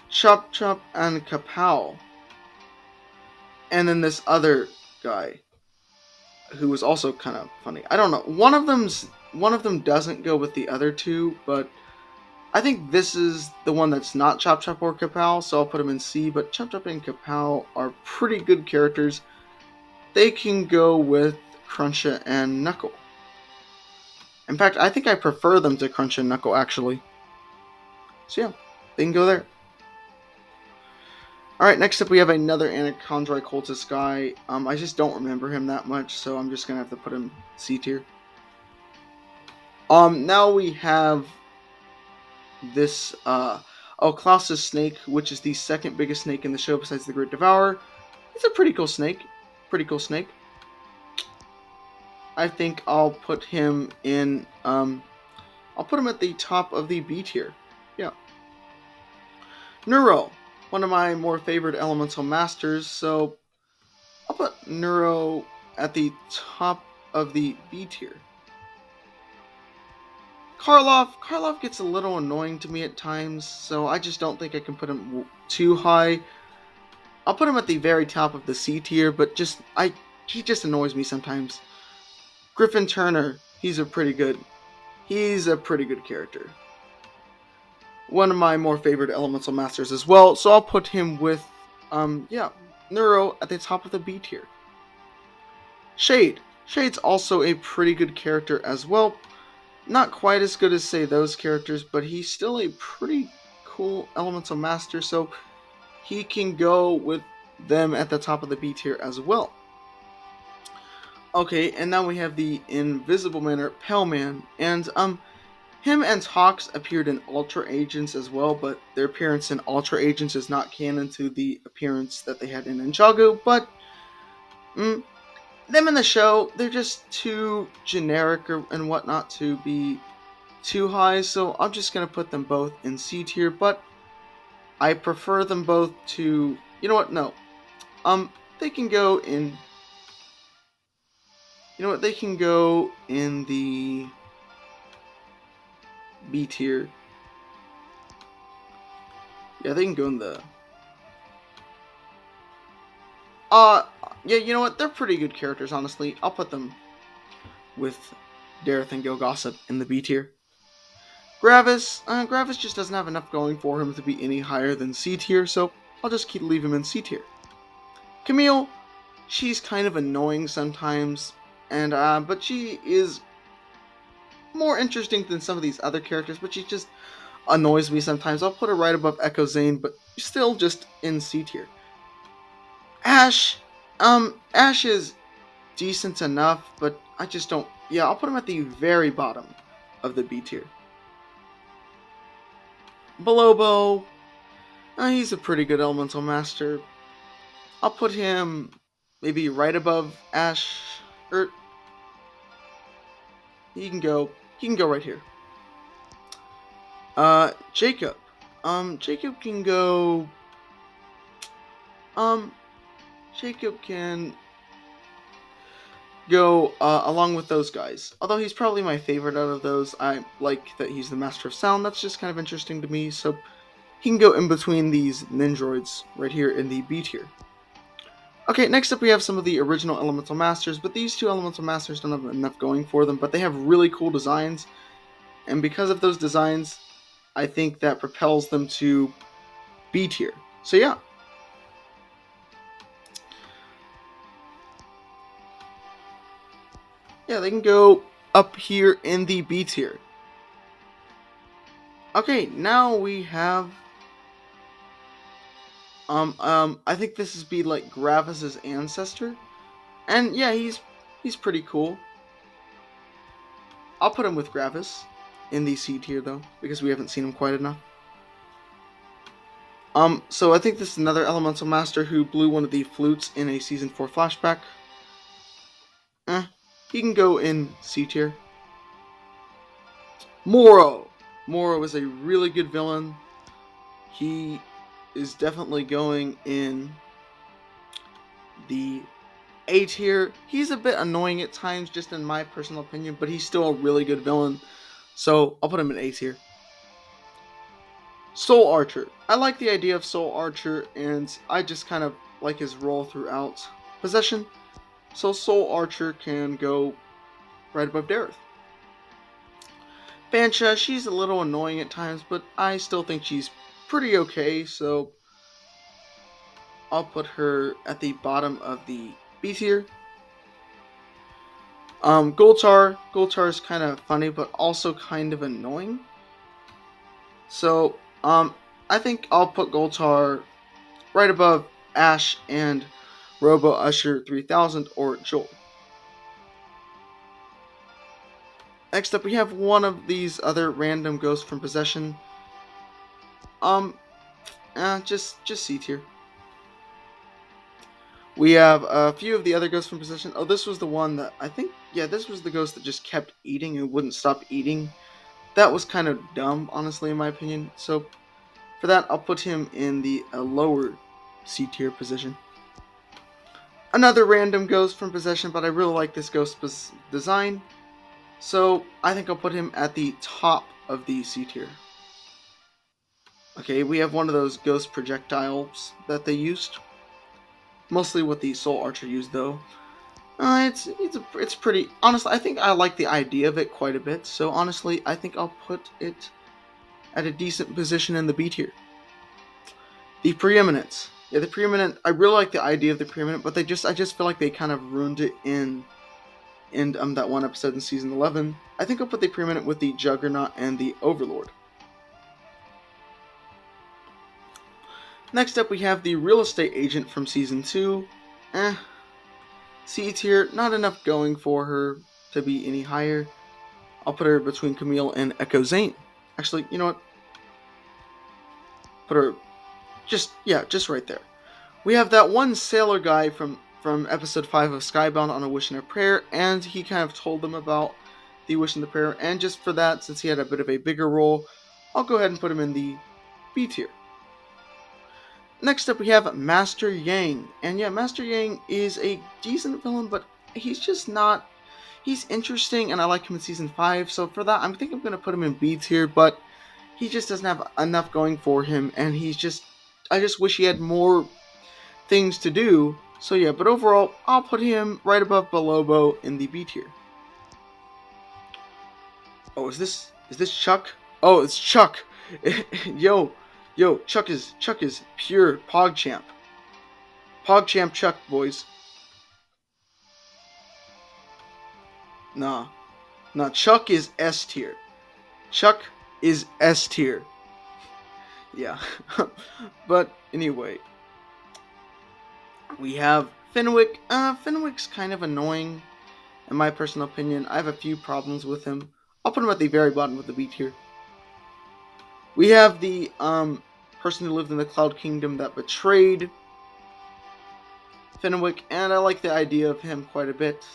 Chop Chop and Kapow. And then this other guy who was also kind of funny. I don't know. One of them doesn't go with the other two, but I think this is the one that's not Chop Chop or Kapow, so I'll put him in C. But Chop Chop and Kapow are pretty good characters. They can go with Cruncha and Knuckle. In fact, I think I prefer them to Cruncha and Knuckle, actually. So yeah, they can go there. Alright, next up we have another Anacondrae Cultist guy. I just don't remember him that much, so I'm just going to have to put him C tier. Now we have this, Clausus Snake, which is the second biggest snake in the show besides the Great Devourer. It's a pretty cool snake. I think I'll put him in, I'll put him at the top of the B tier. Yeah. Neuro, one of my more favorite elemental masters, so I'll put Neuro at the top of the B tier. Karloff gets a little annoying to me at times, so I just don't think I can put him too high. I'll put him at the very top of the C tier, but he just annoys me sometimes. Griffin Turner, he's a pretty good character. One of my more favorite elemental masters as well, so I'll put him with, Neuro at the top of the B tier. Shade's also a pretty good character as well. Not quite as good as, say, those characters, but he's still a pretty cool elemental master, so he can go with them at the top of the B tier as well. Okay, and now we have the Invisible Man, or Pale Man, and him and Tox appeared in Ultra Agents as well, but their appearance in Ultra Agents is not canon to the appearance that they had in Ninjago, but them in the show, they're just too generic and whatnot to be too high, so I'm just going to put them both in C tier, but I prefer them both to, no, they can go in, they can go in the B tier. Yeah, they can go in the, yeah, you know what? They're pretty good characters, honestly. I'll put them with Dareth and Gail Gossip in the B tier. Gravis just doesn't have enough going for him to be any higher than C tier, so I'll just leave him in C tier. Camille, she's kind of annoying sometimes, and but she is more interesting than some of these other characters, but she just annoys me sometimes. I'll put her right above Echo Zane, but still just in C tier. Ash, Ash is decent enough, but I just don't. Yeah, I'll put him at the very bottom of the B tier. Belobo, he's a pretty good elemental master. I'll put him maybe right above Ash, or he can go right here. Jacob. Jacob can go. Jacob can go along with those guys. Although he's probably my favorite out of those. I like that he's the master of sound. That's just kind of interesting to me. So he can go in between these Ninjroids right here in the B tier. Okay, next up we have some of the original Elemental Masters, but these two Elemental Masters don't have enough going for them, but they have really cool designs, and because of those designs, I think that propels them to B tier. So yeah. Yeah, they can go up here in the B tier. Okay, now we have I think this is be like Gravis's ancestor. And yeah, he's pretty cool. I'll put him with Gravis in the C tier though, because we haven't seen him quite enough. So I think this is another Elemental Master who blew one of the flutes in a Season 4 flashback. He can go in C tier. Moro! Moro is a really good villain. He is definitely going in the A tier. He's a bit annoying at times, just in my personal opinion, but he's still a really good villain. So I'll put him in A tier. Soul Archer. I like the idea of Soul Archer, and I just kind of like his role throughout Possession. So Soul Archer can go right above Dareth. Bansha, she's a little annoying at times, but I still think she's pretty okay, so I'll put her at the bottom of the B tier. Goltar is kind of funny, but also kind of annoying. So, I think I'll put Goltar right above Ash and Robo Usher 3000 or Joel. Next up, we have one of these other random ghosts from Possession. Just C tier. We have a few of the other ghosts from Possession. Oh, this was the one that I think, yeah, this was the ghost that just kept eating and wouldn't stop eating. That was kind of dumb, honestly, in my opinion. So, for that, I'll put him in the lower C tier position. Another random ghost from Possession, but I really like this ghost design. So, I think I'll put him at the top of the C tier. Okay, we have one of those ghost projectiles that they used. Mostly what the Soul Archer used, though. It's pretty... Honestly, I think I like the idea of it quite a bit. So, honestly, I think I'll put it at a decent position in the B tier. The Preeminence. Yeah, the Preeminent... I really like the idea of the Preeminent, but I just feel like they kind of ruined it in that one episode in Season 11. I think I'll put the Preeminent with the Juggernaut and the Overlord. Next up, we have the Real Estate Agent from Season 2. C tier, not enough going for her to be any higher. I'll put her between Camille and Echo Zane. Actually, you know what? Put her just right there. We have that one sailor guy from episode 5 of Skybound on a Wish and a Prayer, and he kind of told them about the Wish and the Prayer, and just for that, since he had a bit of a bigger role, I'll go ahead and put him in the B tier. Next up, we have Master Yang. And yeah, Master Yang is a decent villain, but he's just not... He's interesting, and I like him in Season 5, so for that, I think I'm going to put him in B tier, but he just doesn't have enough going for him, and he's just... I just wish he had more things to do. So yeah, but overall, I'll put him right above Belobo in the B tier. Oh, is this Chuck? Oh, it's Chuck! Yo, Chuck is pure PogChamp. PogChamp Chuck, boys. Nah. Nah, Chuck is S tier. Chuck is S tier. Yeah. But anyway. We have Fenwick. Fenwick's kind of annoying, in my personal opinion. I have a few problems with him. I'll put him at the very bottom of the B tier. We have the person who lived in the Cloud Kingdom that betrayed Fenwick, and I like the idea of him quite a bit.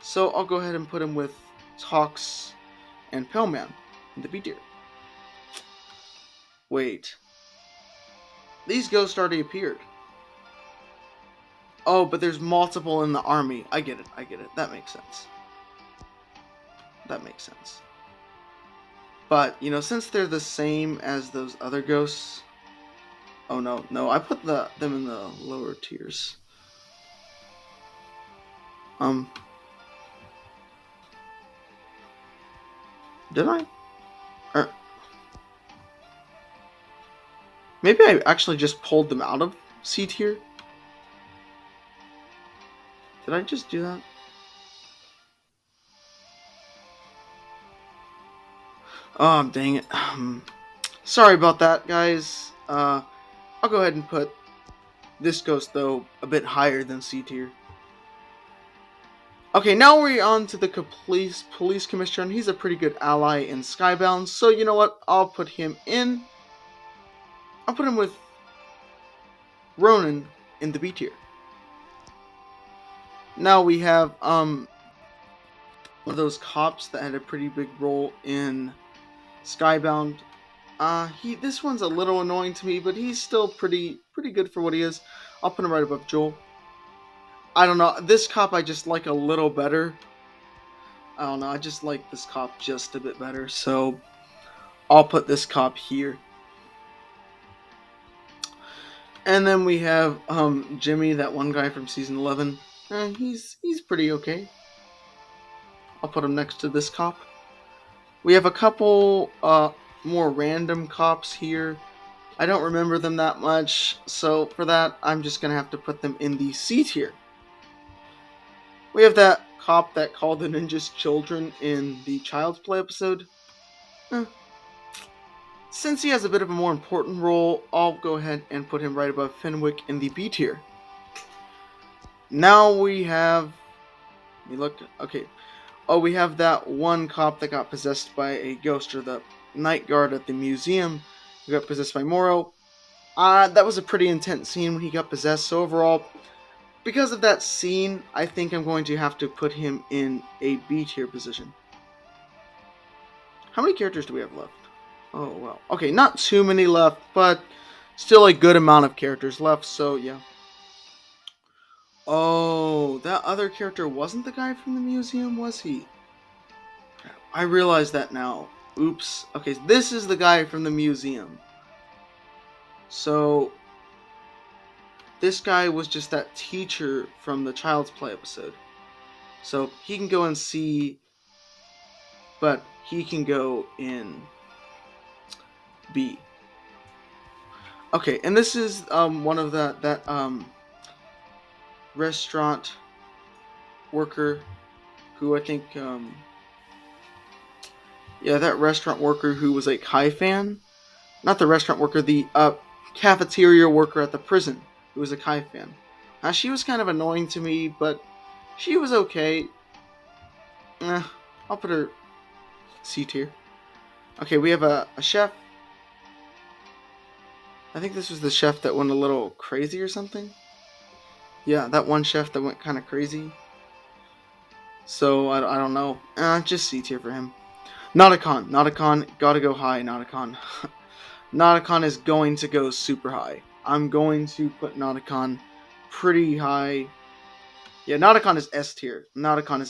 So I'll go ahead and put him with Tox and Paleman in the B tier. Wait. These ghosts already appeared. Oh, but there's multiple in the army. I get it. That makes sense. But, you know, since they're the same as those other ghosts... Oh, no, I put them in the lower tiers. Did I? Maybe I actually just pulled them out of C tier? Did I just do that? Oh, dang it. Sorry about that, guys. I'll go ahead and put this ghost, though, a bit higher than C tier. Okay, now we're on to the police commissioner, and he's a pretty good ally in Skybound, so you know what? I'll put him with Ronan in the B tier. Now we have one of those cops that had a pretty big role in Skybound. This one's a little annoying to me, but he's still pretty good for what he is. I'll put him right above Joel. I don't know, this cop I just like a little better. I don't know, I just like this cop just a bit better, so I'll put this cop here. And then we have Jimmy, that one guy from season 11. He's pretty okay. I'll put him next to this cop. We have a couple more random cops here. I don't remember them that much, so for that, I'm just going to have to put them in the C tier. We have that cop that called the ninjas children in the Child's Play episode. Since he has a bit of a more important role, I'll go ahead and put him right above Fenwick in the B tier. Now we have... Okay. Oh, we have that one cop that got possessed by a ghost, or the night guard at the museum who got possessed by Moro. That was a pretty intense scene when he got possessed, so overall, because of that scene, I think I'm going to have to put him in a B tier position. How many characters do we have left? Oh, well. Okay, not too many left, but still a good amount of characters left, so yeah. Oh, that other character wasn't the guy from the museum, was he? I realize that now. Oops. Okay, this is the guy from the museum. So, this guy was just that teacher from the Child's Play episode. So, he can go and see, but he can go in B. Okay, and this is one of that restaurant worker who I think that restaurant worker who was a Kai fan. Not the restaurant worker, the cafeteria worker at the prison who was a Kai fan. She was kind of annoying to me, but she was okay. I'll put her C tier. Okay, we have a chef. I think this was the chef that went a little crazy or something. Yeah, that one chef that went kind of crazy. So, I don't know. Just C tier for him. Nauticon, gotta go high, Nauticon. Nauticon is going to go super high. I'm going to put Nauticon pretty high. Yeah, Nauticon is S tier. Nauticon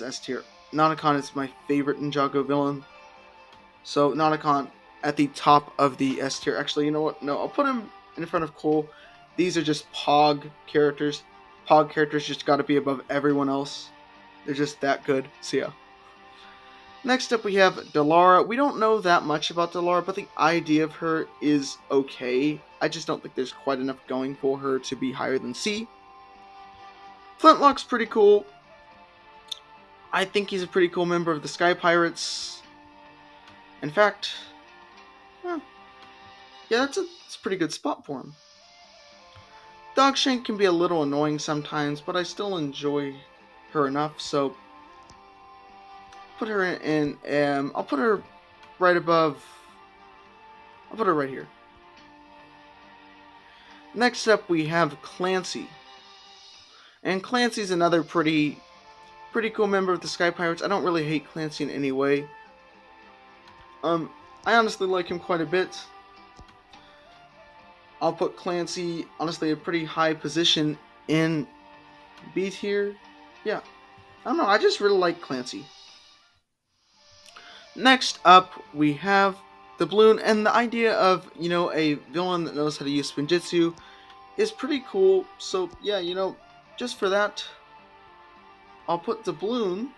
is my favorite Ninjago villain. So, Nauticon at the top of the S tier. Actually, you know what? No, I'll put him in front of Cole. These are just Pog characters. Pog characters just gotta be above everyone else. They're just that good. So yeah. Next up we have Delara. We don't know that much about Delara, but the idea of her is okay. I just don't think there's quite enough going for her to be higher than C. Flintlock's pretty cool. I think he's a pretty cool member of the Sky Pirates. In fact, well, yeah, that's a pretty good spot for him. Dogshank can be a little annoying sometimes, but I still enjoy her enough, so put her I'll put her right above, I'll put her right here. Next up we have Clancy. And Clancy's another pretty cool member of the Sky Pirates. I don't really hate Clancy in any way. I honestly like him quite a bit. I'll put Clancy, honestly, a pretty high position in B tier. Yeah, I don't know, I just really like Clancy. Next up, we have the Balloon, and the idea of, a villain that knows how to use Spinjitzu is pretty cool. So, yeah, just for that, I'll put the Balloon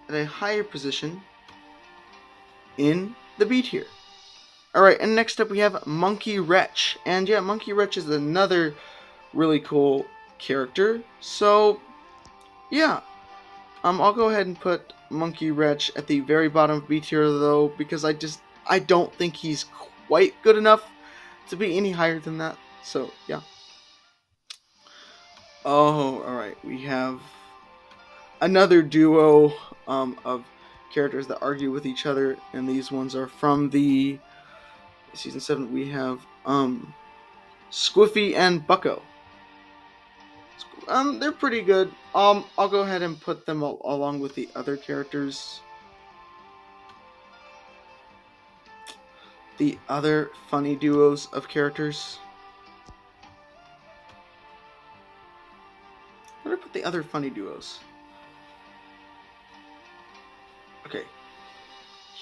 at a higher position in the B tier. Alright, and next up we have Monkey Wretch. And yeah, Monkey Wretch is another really cool character. So, yeah. I'll go ahead and put Monkey Wretch at the very bottom of B tier though, because I don't think he's quite good enough to be any higher than that. So, yeah. Oh, alright, we have another duo of characters that argue with each other, and these ones are from the Season 7. We have Squiffy and Bucko. They're pretty good. I'll go ahead and put them along with the other characters. The other funny duos of characters. Where did I put the other funny duos? Okay.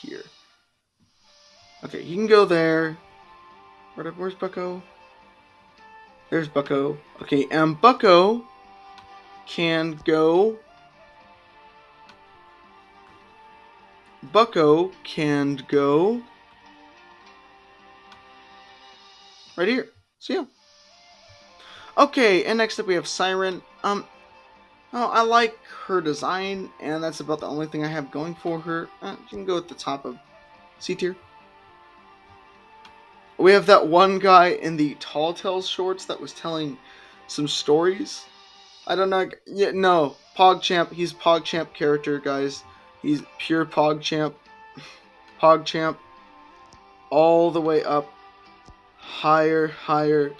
Here. Okay, you can go there. Where's Bucko? There's Bucko. Okay, and Bucko can go. Bucko can go right here. So yeah. Okay, and next up we have Siren. I like her design, and that's about the only thing I have going for her. You can go at the top of C tier. We have that one guy in the Tall Tales shorts that was telling some stories. I don't know. Yeah, no. PogChamp. He's PogChamp character, guys. He's pure PogChamp. PogChamp. All the way up. Higher, higher.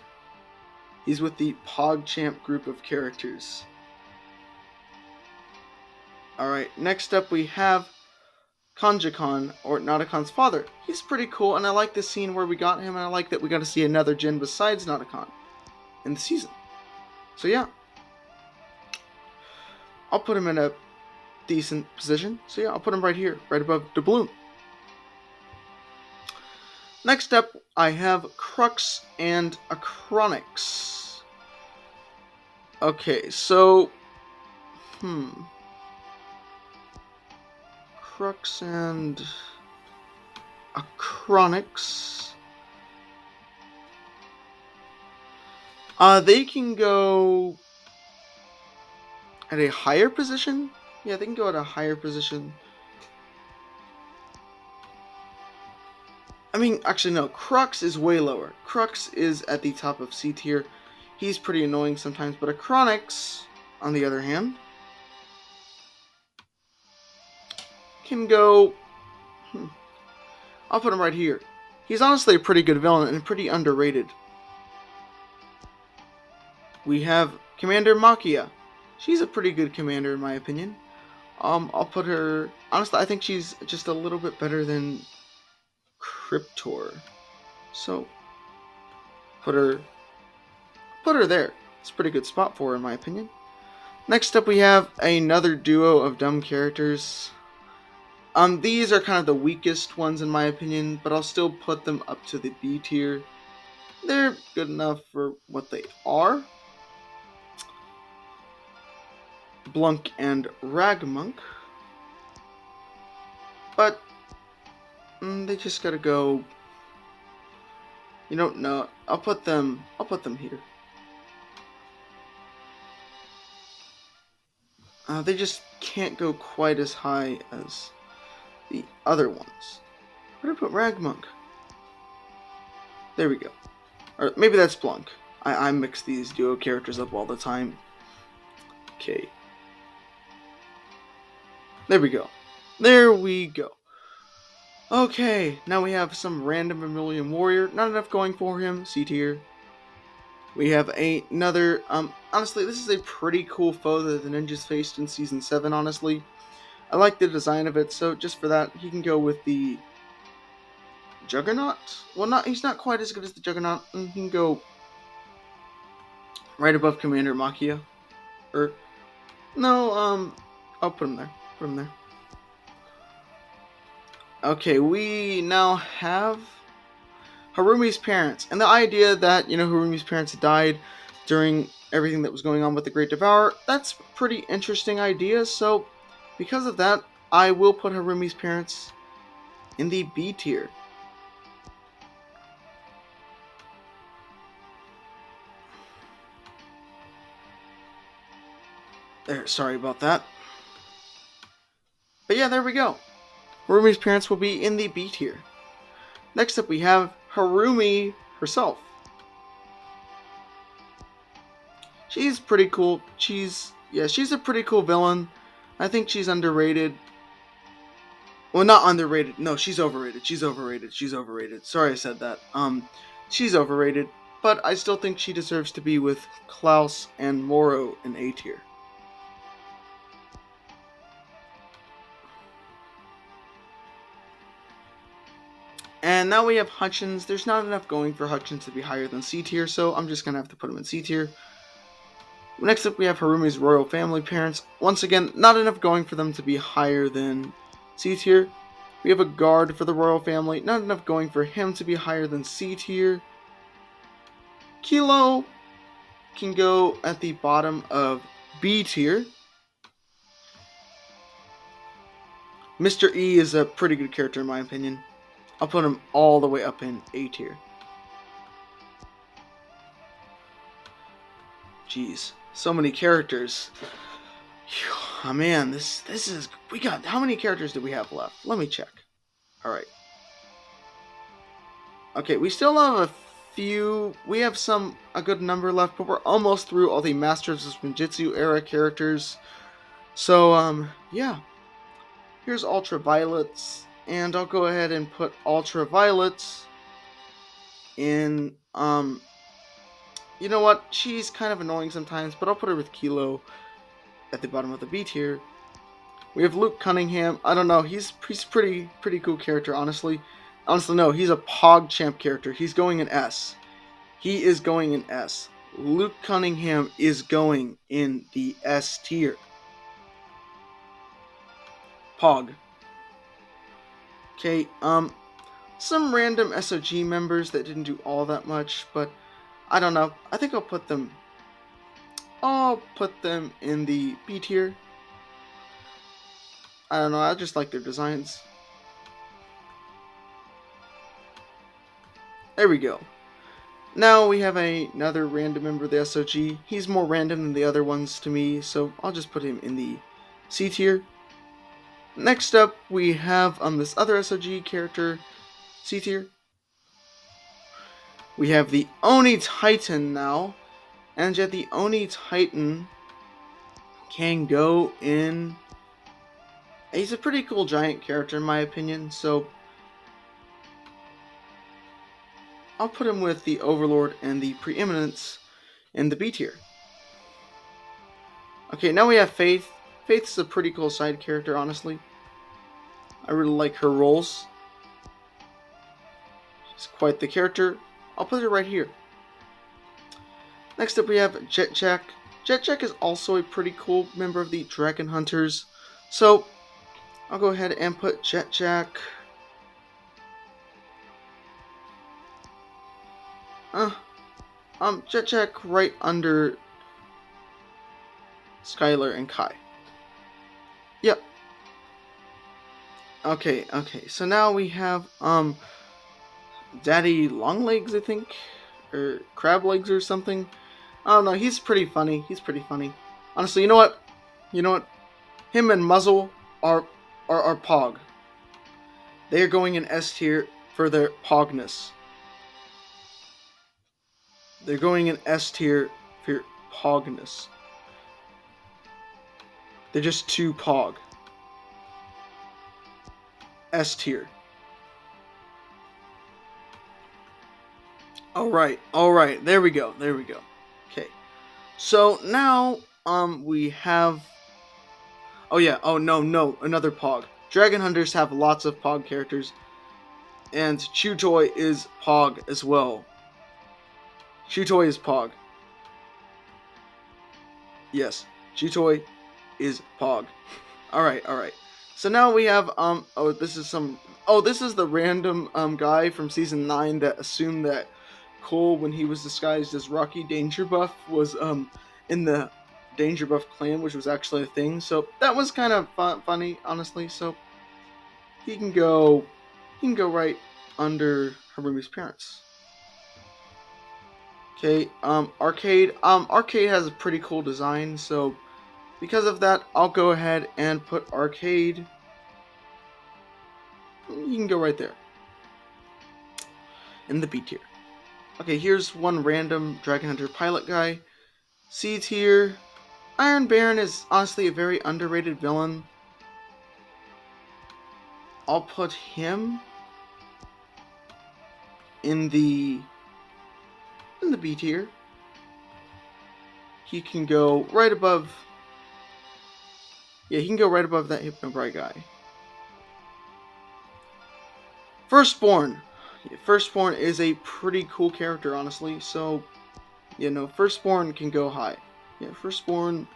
He's with the PogChamp group of characters. Alright, next up we have Kanji Khan, or Nauticon's father. He's pretty cool, and I like this scene where we got him, and I like that we got to see another Jin besides Nauticon in the season. So yeah. I'll put him in a decent position. So yeah, I'll put him right here, right above the Balloon. Next up, I have Crux and Acronix. Okay, so... Crux and Acronix. They can go at a higher position. Yeah, they can go at a higher position. I mean, actually no, Crux is way lower. Crux is at the top of C tier. He's pretty annoying sometimes, but Acronix, on the other hand, can go... I'll put him right here. He's honestly a pretty good villain and pretty underrated. We have Commander Makia. She's a pretty good commander in my opinion. I'll put her... Honestly, I think she's just a little bit better than Cryptor. So, put her there. It's a pretty good spot for her in my opinion. Next up we have another duo of dumb characters. These are kind of the weakest ones in my opinion, but I'll still put them up to the B tier. They're good enough for what they are. Blunk and Ragmonk. But they just gotta go. You don't know. I'll put them here. They just can't go quite as high as the other ones. Where did I put Ragmonk? There we go. Or maybe that's Blunk. I mix these duo characters up all the time. Okay. There we go. There we go. Okay, now we have some random Vermilion Warrior. Not enough going for him. C tier. We have another, honestly, this is a pretty cool foe that the ninjas faced in Season 7, honestly. I like the design of it, so just for that, he can go with the Juggernaut. Well, he's not quite as good as the Juggernaut. He can go right above Commander Makia. No, I'll put him there. Put him there. Okay, we now have Harumi's parents. And the idea that, Harumi's parents died during everything that was going on with the Great Devourer, that's a pretty interesting idea. So, because of that, I will put Harumi's parents in the B tier. There, sorry about that. But yeah, there we go. Harumi's parents will be in the B tier. Next up we have Harumi herself. She's pretty cool. She's a pretty cool villain. I think she's underrated. Well, not underrated. No, she's overrated. She's overrated. Sorry I said that. She's overrated, but I still think she deserves to be with Klaus and Moro in A tier. And now we have Hutchins. There's not enough going for Hutchins to be higher than C tier, so I'm just going to have to put him in C tier. Next up we have Harumi's royal family parents. Once again, not enough going for them to be higher than C tier. We have a guard for the royal family. Not enough going for him to be higher than C tier. Kilo can go at the bottom of B tier. Mr. E is a pretty good character in my opinion. I'll put him all the way up in A tier. Jeez, so many characters. Oh man, this is, we got, how many characters do we have left? Let me check. Alright. Okay, we still have a few, we have a good number left, but we're almost through all the Masters of Spinjitzu era characters. So, yeah. Here's Ultraviolets. And I'll go ahead and put Ultraviolet in, you know what, she's kind of annoying sometimes, but I'll put her with Kilo at the bottom of the B tier. We have Luke Cunningham. I don't know, he's pretty cool character, honestly. Honestly, no, he's a PogChamp character. He's going in S. He is going in S. Luke Cunningham is going in the S tier. Pog. Okay, some random SOG members that didn't do all that much, but I don't know. I think I'll put them in the B tier. I don't know, I just like their designs. There we go. Now we have another random member of the SOG. He's more random than the other ones to me, so I'll just put him in the C tier. Next up, we have this other SOG character, C tier. We have the Oni Titan now, and yet the Oni Titan can go in. He's a pretty cool giant character in my opinion, so I'll put him with the Overlord and the Preeminence in the B tier. Okay, now we have Faith. Faith's a pretty cool side character, honestly. I really like her roles. She's quite the character. I'll put her right here. Next up we have Jetjack. Jetjack is also a pretty cool member of the Dragon Hunters. So, I'll go ahead and put Jetjack. Jetjack right under Skyler and Kai. Yep. Okay, so now we have, Daddy Longlegs, I think? Or Crab Legs or something? I don't know, he's pretty funny. Honestly, you know what? him and Muzzle are Pog. They are going in S tier for their Pogness. They're going in S tier for Pogness. They're just too Pog. S tier. Alright, there we go. Okay. So now, we have... Oh yeah, no, another Pog. Dragon Hunters have lots of Pog characters. And Chutoy is Pog as well. Chutoy is Pog. Yes, Chutoy is Pog. Alright. So now we have, this is the random, guy from Season 9 that assumed that Cole, when he was disguised as Rocky Dangerbuff, was, in the Dangerbuff clan, which was actually a thing. So that was kind of funny, honestly. So he can go right under Harumi's parents. Okay, Arcade has a pretty cool design, so because of that, I'll go ahead and put Arcade. You can go right there in the B tier. Okay, here's one random Dragon Hunter pilot guy. C tier. Iron Baron is honestly a very underrated villain. I'll put him in the B tier. He can go right above. Yeah, he can go right above that Hypnobright guy. Firstborn. Yeah, Firstborn is a pretty cool character, honestly. So, Firstborn can go high. Yeah, Firstborn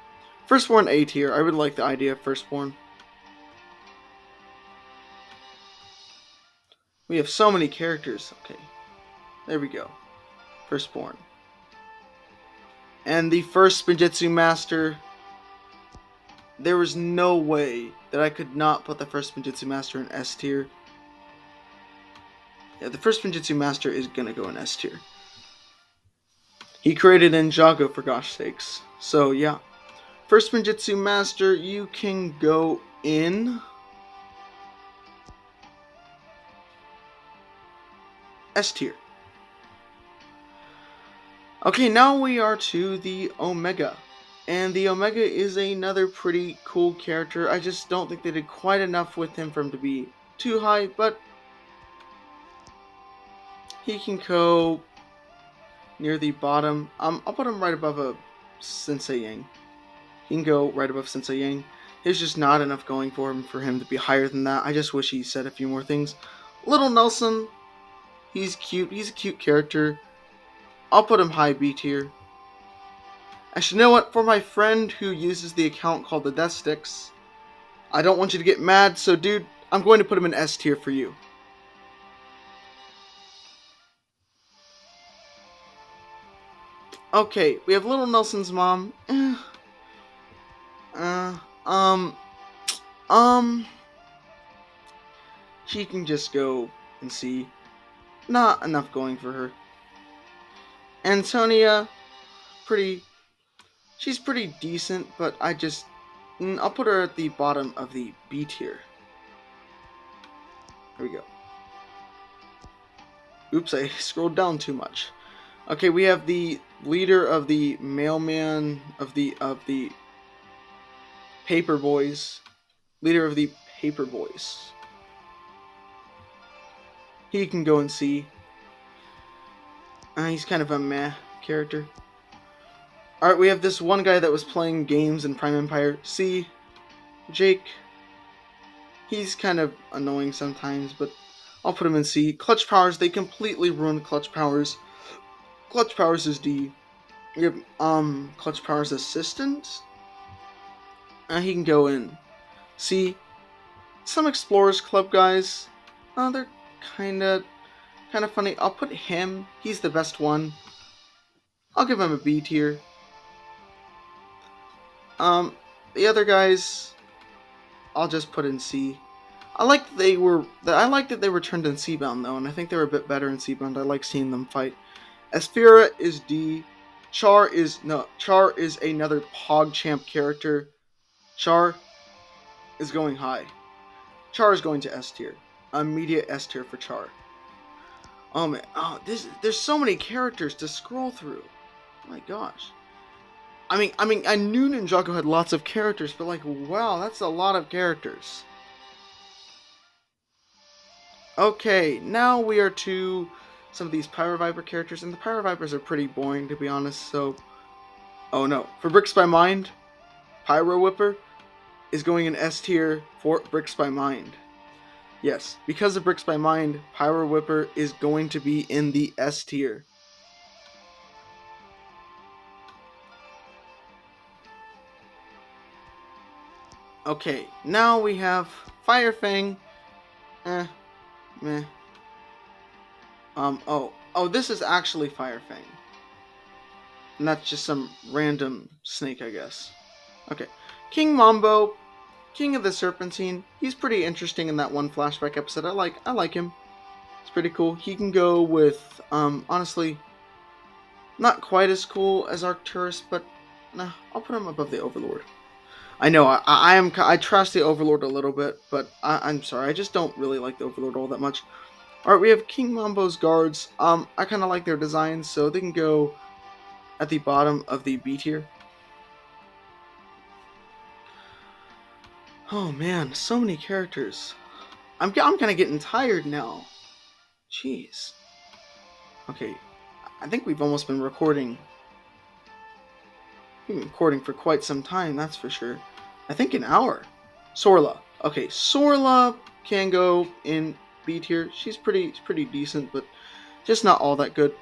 A tier. I really like the idea of Firstborn. We have so many characters. Okay, there we go. Firstborn. And the first Spinjitzu Master. There was no way that I could not put the first Spinjitzu Master in S tier. Yeah, the first Spinjitzu Master is gonna go in S tier. He created Ninjago, for gosh sakes. So yeah. First Spinjitzu Master, you can go in S tier. Okay, now we are to the Omega. And the Omega is another pretty cool character. I just don't think they did quite enough with him for him to be too high, but he can go near the bottom. I'll put him right above a Sensei Yang. He can go right above Sensei Yang. There's just not enough going for him to be higher than that. I just wish he said a few more things. Little Nelson, he's cute. He's a cute character. I'll put him high B tier. Actually, you know what? For my friend who uses the account called the Death Sticks, I don't want you to get mad, so dude, I'm going to put him in S tier for you. Okay, we have Little Nelson's mom. She can just go and see. Not enough going for her. Antonia, she's pretty decent, but I'll put her at the bottom of the B tier. There we go. Oops, I scrolled down too much. Okay, we have the leader of the Mailman of the Paper Boys. Leader of the Paper Boys. He can go and see. He's kind of a meh character. Alright, we have this one guy that was playing games in Prime Empire. C. Jake. He's kind of annoying sometimes, but I'll put him in C. Clutch Powers, they completely ruined Clutch Powers. Clutch Powers is D. We have Clutch Powers Assistant. He can go in C. Some Explorers Club guys, they're kind of funny. I'll put him. He's the best one. I'll give him a B tier. The other guys, I'll just put in C. I like that they were turned in C-bound though, and I think they were a bit better in C-bound. I like seeing them fight. Asphira is D. Char is another PogChamp character. Char, is going high. Char is going to S tier. Immediate S tier for Char. Oh man, there's so many characters to scroll through. Oh my gosh. I knew Ninjago had lots of characters, but like, wow, that's a lot of characters. Okay, now we are to some of these Pyro Viper characters, and the Pyro Vipers are pretty boring, to be honest, so... Oh no, for Bricks by Mind, Pyro Whipper is going in S tier for Bricks by Mind. Yes, because of Bricks by Mind, Pyro Whipper is going to be in the S tier. Okay, now we have Fire Fang. Meh. Oh, this is actually Fire Fang. And that's just some random snake, I guess. Okay, King Mambo, King of the Serpentine. He's pretty interesting in that one flashback episode. I like him. It's pretty cool. He can go with, honestly, not quite as cool as Arcturus, but nah, I'll put him above the Overlord. I know I trust the Overlord a little bit, but I'm sorry, I just don't really like the Overlord all that much. Alright, we have King Mambo's guards. I kind of like their designs, so they can go at the bottom of the B tier. Oh man, so many characters. I'm kind of getting tired now. Jeez. Okay, I think we've almost been recording. We've been recording for quite some time, that's for sure. I think an hour. Sorla. Okay, Sorla can go in B tier. She's pretty decent, but just not all that good.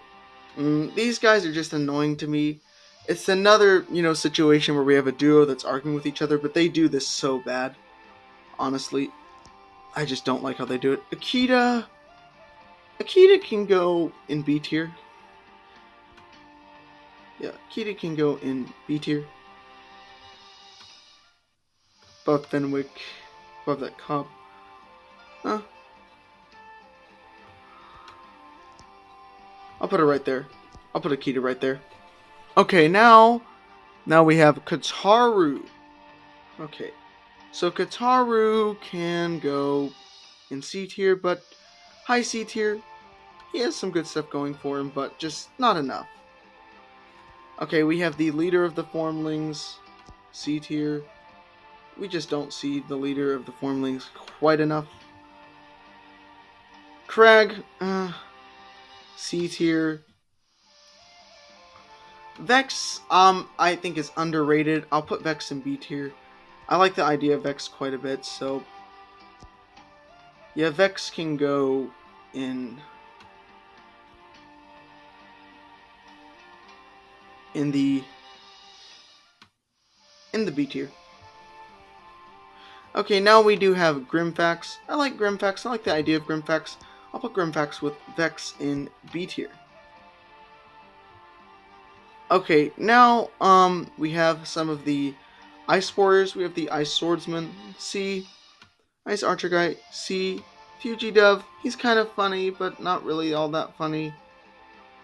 These guys are just annoying to me. It's another, situation where we have a duo that's arguing with each other, but they do this so bad. Honestly, I just don't like how they do it. Akita can go in B tier. Yeah, Akita can go in B tier. Above Fenwick, above that cop. Huh. I'll put it right there. I'll put Akita right there. Okay, now we have Kataru. Okay, so Kataru can go in C tier, but high C tier. He has some good stuff going for him, but just not enough. Okay, we have the leader of the Formlings, C tier. We just don't see the leader of the Formlings quite enough. Crag, C tier. Vex, I think is underrated. I'll put Vex in B tier. I like the idea of Vex quite a bit, so... Yeah, Vex can go in the B tier. Okay, now we do have Grimfax. I like Grimfax. I like the idea of Grimfax. I'll put Grimfax with Vex in B tier. Okay, now we have some of the Ice Warriors. We have the Ice Swordsman, C. Ice Archer guy, C. Fugidove, he's kind of funny, but not really all that funny.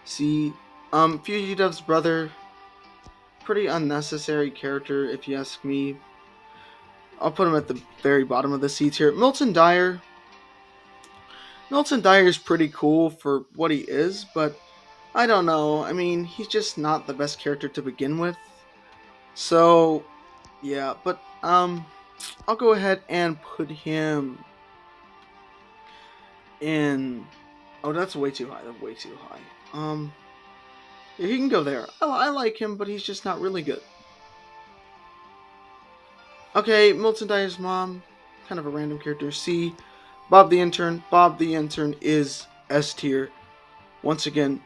C. Fugidove's brother, pretty unnecessary character if you ask me. I'll put him at the very bottom of the C tier. Milton Dyer. Milton Dyer is pretty cool for what he is, but I don't know. I mean, he's just not the best character to begin with. So, yeah, but I'll go ahead and put him in... Oh, that's way too high. That's way too high. Yeah, he can go there. I like him, but he's just not really good. Okay, Milton Dyer's mom, kind of a random character. C. Bob the Intern. Bob the Intern is S tier. Once again,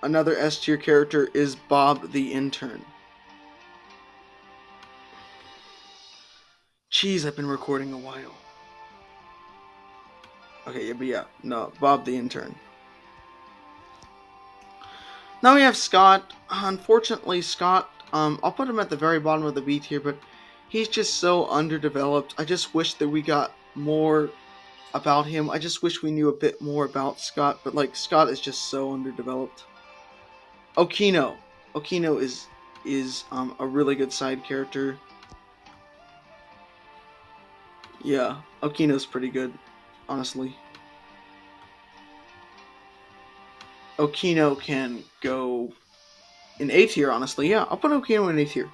another S tier character is Bob the Intern. Jeez, I've been recording a while. Okay, yeah, but yeah, no, Bob the Intern. Now we have Scott. Unfortunately, Scott, I'll put him at the very bottom of the B tier, but he's just so underdeveloped. I just wish that we got more about him. I just wish we knew a bit more about Scott, but like, Scott is just so underdeveloped. Okino. Okino is a really good side character. Yeah, Okino's pretty good, honestly. Okino can go in A tier, honestly. Yeah, I'll put Okino in A tier.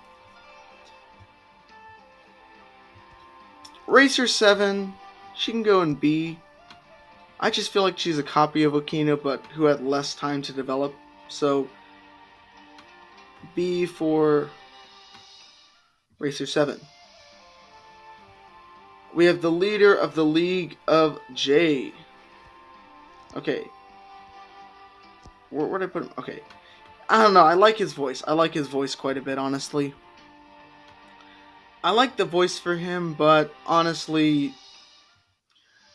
Racer 7, she can go in B. I just feel like she's a copy of Okino, but who had less time to develop. So, B for Racer 7. We have the leader of the League of Jade. Okay. Where did I put him? Okay. I don't know. I like his voice. I like his voice quite a bit, honestly. I like the voice for him, but honestly,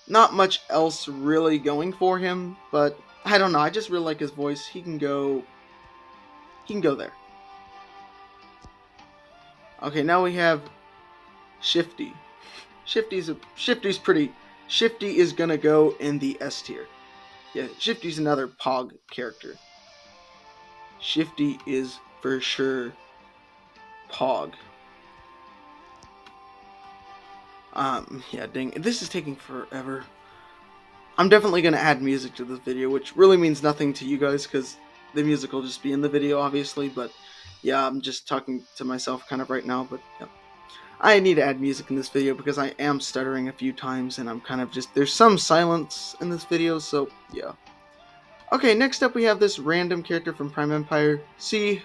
not much else really going for him. But I don't know. I just really like his voice. He can go there. Okay, now we have Shifty. Shifty's pretty. Shifty is gonna go in the S tier. Yeah, Shifty's another Pog character. Shifty is for sure Pog. Yeah, dang. This is taking forever. I'm definitely going to add music to this video, which really means nothing to you guys, because the music will just be in the video, obviously, but yeah, I'm just talking to myself kind of right now, but yeah. I need to add music in this video, because I am stuttering a few times, and I'm kind of just, there's some silence in this video, so yeah. Okay, next up we have this random character from Prime Empire. See,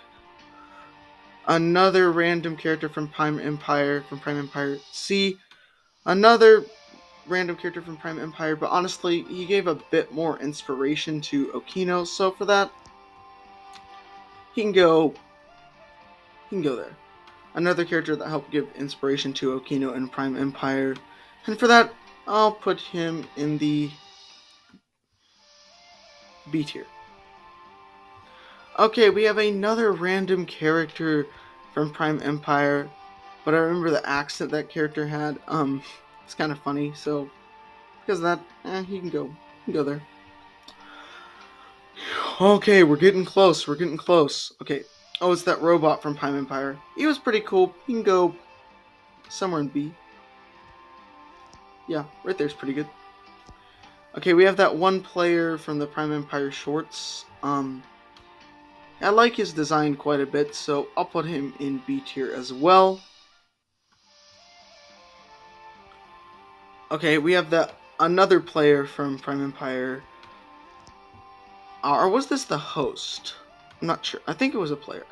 another random character from Prime Empire, See, another random character from Prime Empire, but honestly, he gave a bit more inspiration to Okino, so for that, he can go there. Another character that helped give inspiration to Okino in Prime Empire, and for that, I'll put him in the B tier. Okay, we have another random character from Prime Empire, but I remember the accent that character had. It's kind of funny, so because of that, he can go there. Okay, we're getting close. Okay. Oh, it's that robot from Prime Empire. He was pretty cool. He can go somewhere in B. Yeah, right there's pretty good. Okay, we have that one player from the Prime Empire shorts. I like his design quite a bit, so I'll put him in B tier as well. Okay, we have another player from Prime Empire. Or was this the host? I'm not sure. I think it was a player.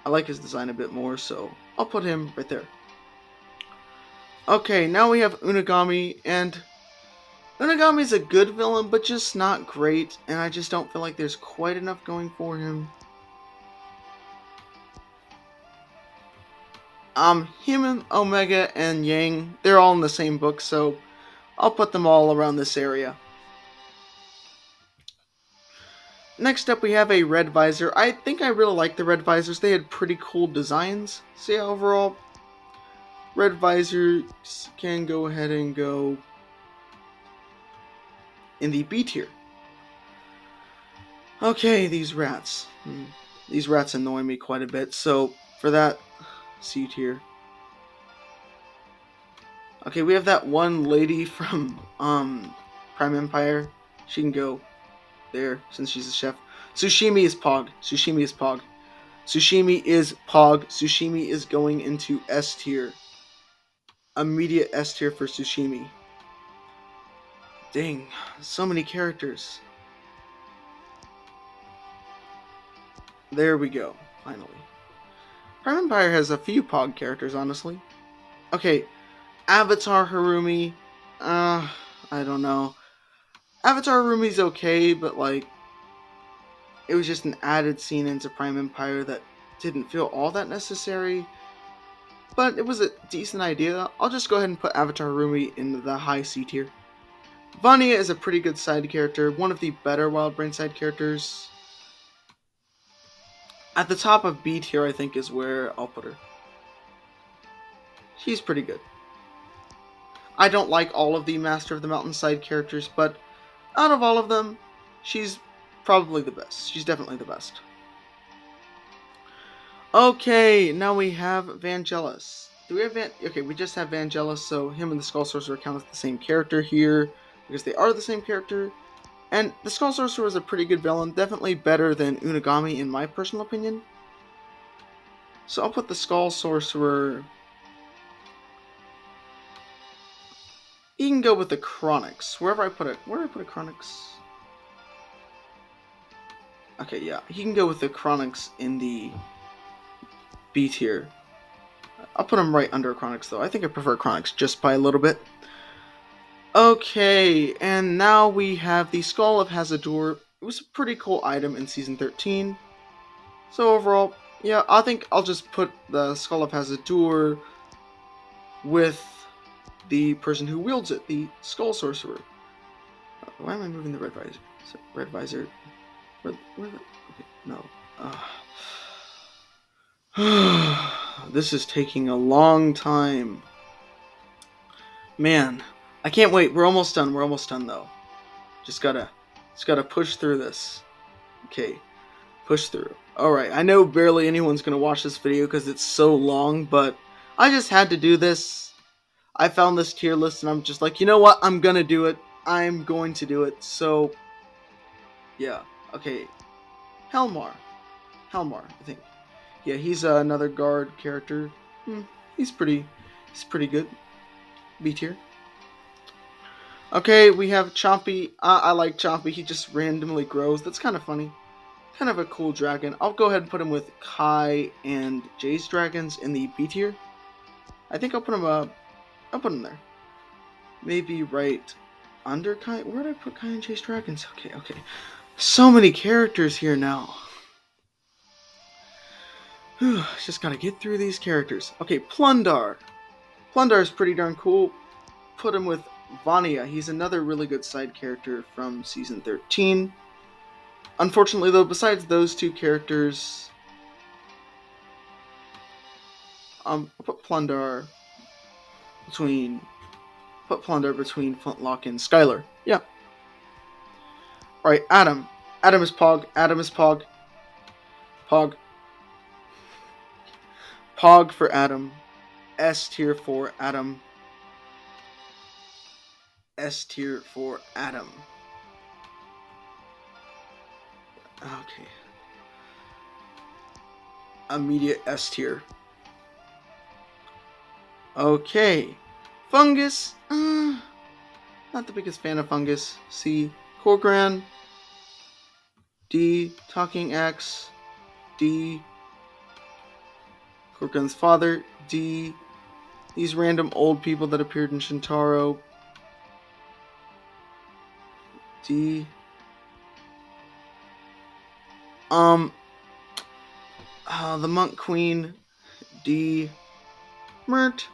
I like his design a bit more, so I'll put him right there. Okay, now we have Unagami, and Unagami's a good villain, but just not great, and I just don't feel like there's quite enough going for him. Him, Omega, and Yang, they're all in the same book, so I'll put them all around this area. Next up, we have a Red Visor. I think I really like the Red Visors. They had pretty cool designs. So yeah, overall, Red Visors can go ahead and go in the B tier. Okay, these rats. These rats annoy me quite a bit, so for that, C tier. Okay, we have that one lady from Prime Empire. She can go there since she's a chef. Sushimi is Pog. Sushimi is going into S tier. Immediate S tier for Sushimi. Dang, so many characters. There we go, finally. Prime Empire has a few Pog characters, honestly. Okay, Avatar Harumi. I don't know. Avatar Harumi's okay, but like, it was just an added scene into Prime Empire that didn't feel all that necessary. But it was a decent idea. I'll just go ahead and put Avatar Harumi in the high C tier. Vanya is a pretty good side character, one of the better Wild Brain side characters. At the top of B tier, I think, is where I'll put her. She's pretty good. I don't like all of the Master of the Mountainside characters, but out of all of them, she's probably the best. She's definitely the best. Okay, now we have Vangelis. Do we have okay, we just have Vangelis, so him and the Skull Sorcerer count as the same character here, because they are the same character. And the Skull Sorcerer is a pretty good villain, definitely better than Unagami in my personal opinion. So I'll put the Skull Sorcerer. He can go with the Chronics. Wherever I put it. Where do I put a Chronics? Okay, yeah. He can go with the Chronics in the B tier. I'll put him right under Chronics, though. I think I prefer Chronics just by a little bit. Okay, and now we have the Skull of Hazador. It was a pretty cool item in Season 13. So overall, yeah, I think I'll just put the Skull of Hazador with the person who wields it, the Skull Sorcerer. Why am I moving the red visor? Red visor. Where the? Okay, no. This is taking a long time. Man, I can't wait. We're almost done. We're almost done though. Just gotta push through this. Okay, push through. All right. I know barely anyone's gonna watch this video because it's so long, but I just had to do this. I found this tier list and I'm just like, you know what? I'm gonna do it. I'm going to do it. So, yeah. Okay. Helmar, I think. Yeah, he's another guard character. He's pretty good. B tier. Okay, we have Chompy. I like Chompy. He just randomly grows. That's kind of funny. Kind of a cool dragon. I'll go ahead and put him with Kai and Jade's dragons in the B tier. I think I'll put him I'll put him there. Maybe right under Kai. Where did I put Kai and Jade's dragons? Okay. So many characters here now. Just gotta get through these characters. Okay, Plundar. Plundar is pretty darn cool. Put him with Vania. He's another really good side character from Season 13. Unfortunately, though, besides those two characters, I'll put Plundar between Flintlock and Skyler. Yeah. Alright, Adam. Adam is Pog. Pog for Adam. S tier for Adam. S tier for Adam. Okay. Immediate S tier. Okay. Fungus. Not the biggest fan of Fungus. C. Corgran. D. Talking Axe. D. Corgran's father. D. These random old people that appeared in Shintaro. D. The Monk Queen. D. Mert.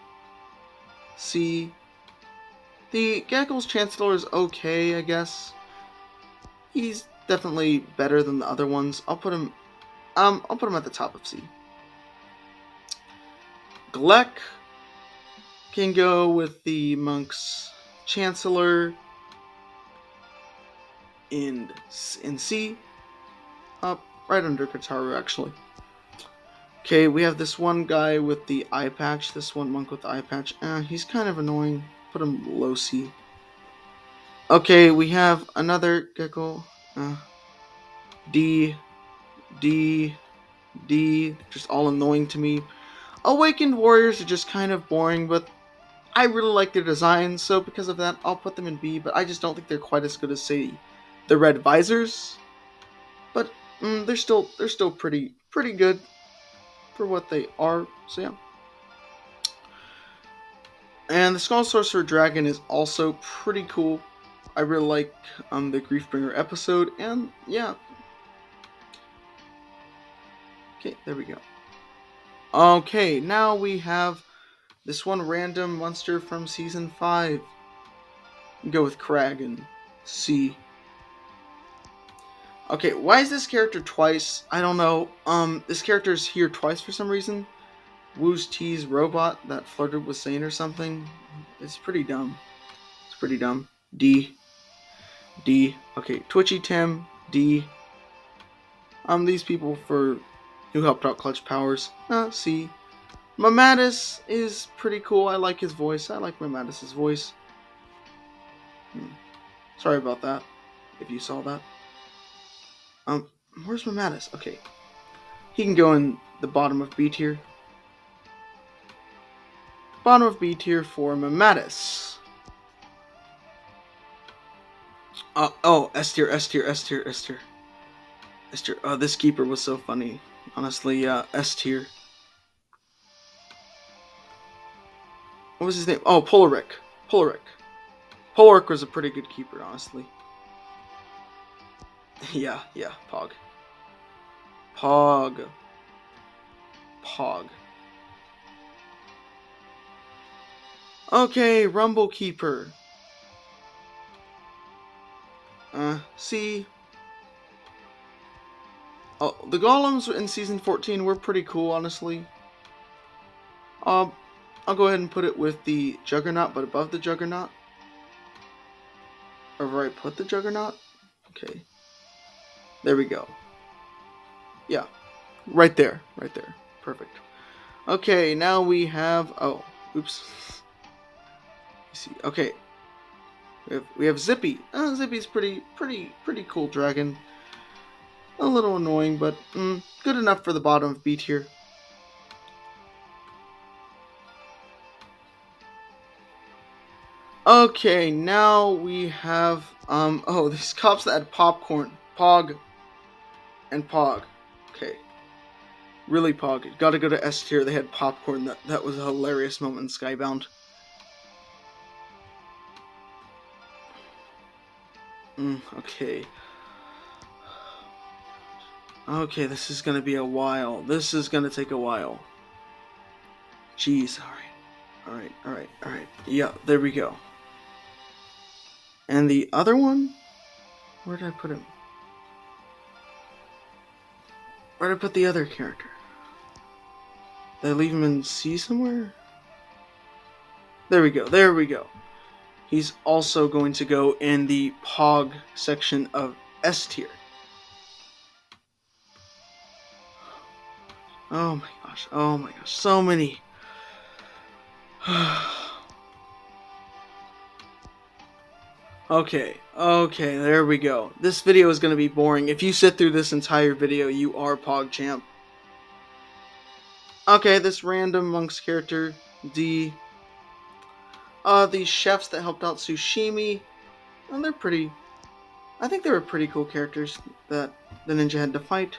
C. The Geckle's Chancellor is okay, I guess. He's definitely better than the other ones. I'll put him at the top of C. Gleck can go with the Monk's Chancellor in C. Up right under Kataru, actually. Okay, we have this one guy with the eye patch. This one monk with the eye patch. He's kind of annoying. Put him low C. Okay, we have another Gecko. D. Just all annoying to me. Awakened Warriors are just kind of boring, but I really like their design, so because of that, I'll put them in B, but I just don't think they're quite as good as, say, the Red Visors. But they're still pretty good for what they are, so yeah. And the Skull Sorcerer Dragon is also pretty cool. I really like the Griefbringer episode, and yeah. Okay, there we go. Okay, now we have this one random monster from Season 5. Go with Crag and C. Okay, why is this character twice? I don't know. This character is here twice for some reason. Woo's T's robot that flirted with Zane or something. It's pretty dumb. D. Okay, Twitchy Tim. D. These people who helped out Clutch Powers. C. Mamatis is pretty cool. I like his voice. I like Mamatis' voice. Sorry about that, if you saw that. Where's Mamatis? Okay. He can go in the bottom of B tier. Bottom of B tier for Mamatis. Oh, S tier, S tier, S tier, S tier. S tier. Oh, this keeper was so funny. Honestly, S tier. What was his name? Oh, Polaric. Polaric. Polaric was a pretty good keeper, honestly. yeah, Pog. Pog. Pog. Okay, Rumble Keeper. See. Oh, the golems in season 14 were pretty cool, honestly. I'll go ahead and put it with the Juggernaut, but above the Juggernaut. Or where I put the Juggernaut? Okay. There we go. Yeah. Right there. Right there. Perfect. Okay, now we have... Oh, oops. Let's see. Okay. We have Zippy. Zippy's pretty cool dragon. A little annoying, but good enough for the bottom of B tier. Okay, now we have oh, these cops that had popcorn. Pog and Pog. Okay. Really Pog. Gotta go to S tier. They had popcorn. That was a hilarious moment in Skybound. Okay. Okay, this is gonna be a while. This is gonna take a while. Jeez, alright. Yeah, there we go. And the other one? Where did I put him? Where did I put the other character? Did I leave him in C somewhere? There we go. He's also going to go in the Pog section of S tier. Oh my gosh, so many. Okay, there we go. This video is going to be boring. If you sit through this entire video, you are PogChamp. Okay, this random monk's character, D. These chefs that helped out Tsushimi, and they're pretty... I think they were pretty cool characters that the ninja had to fight.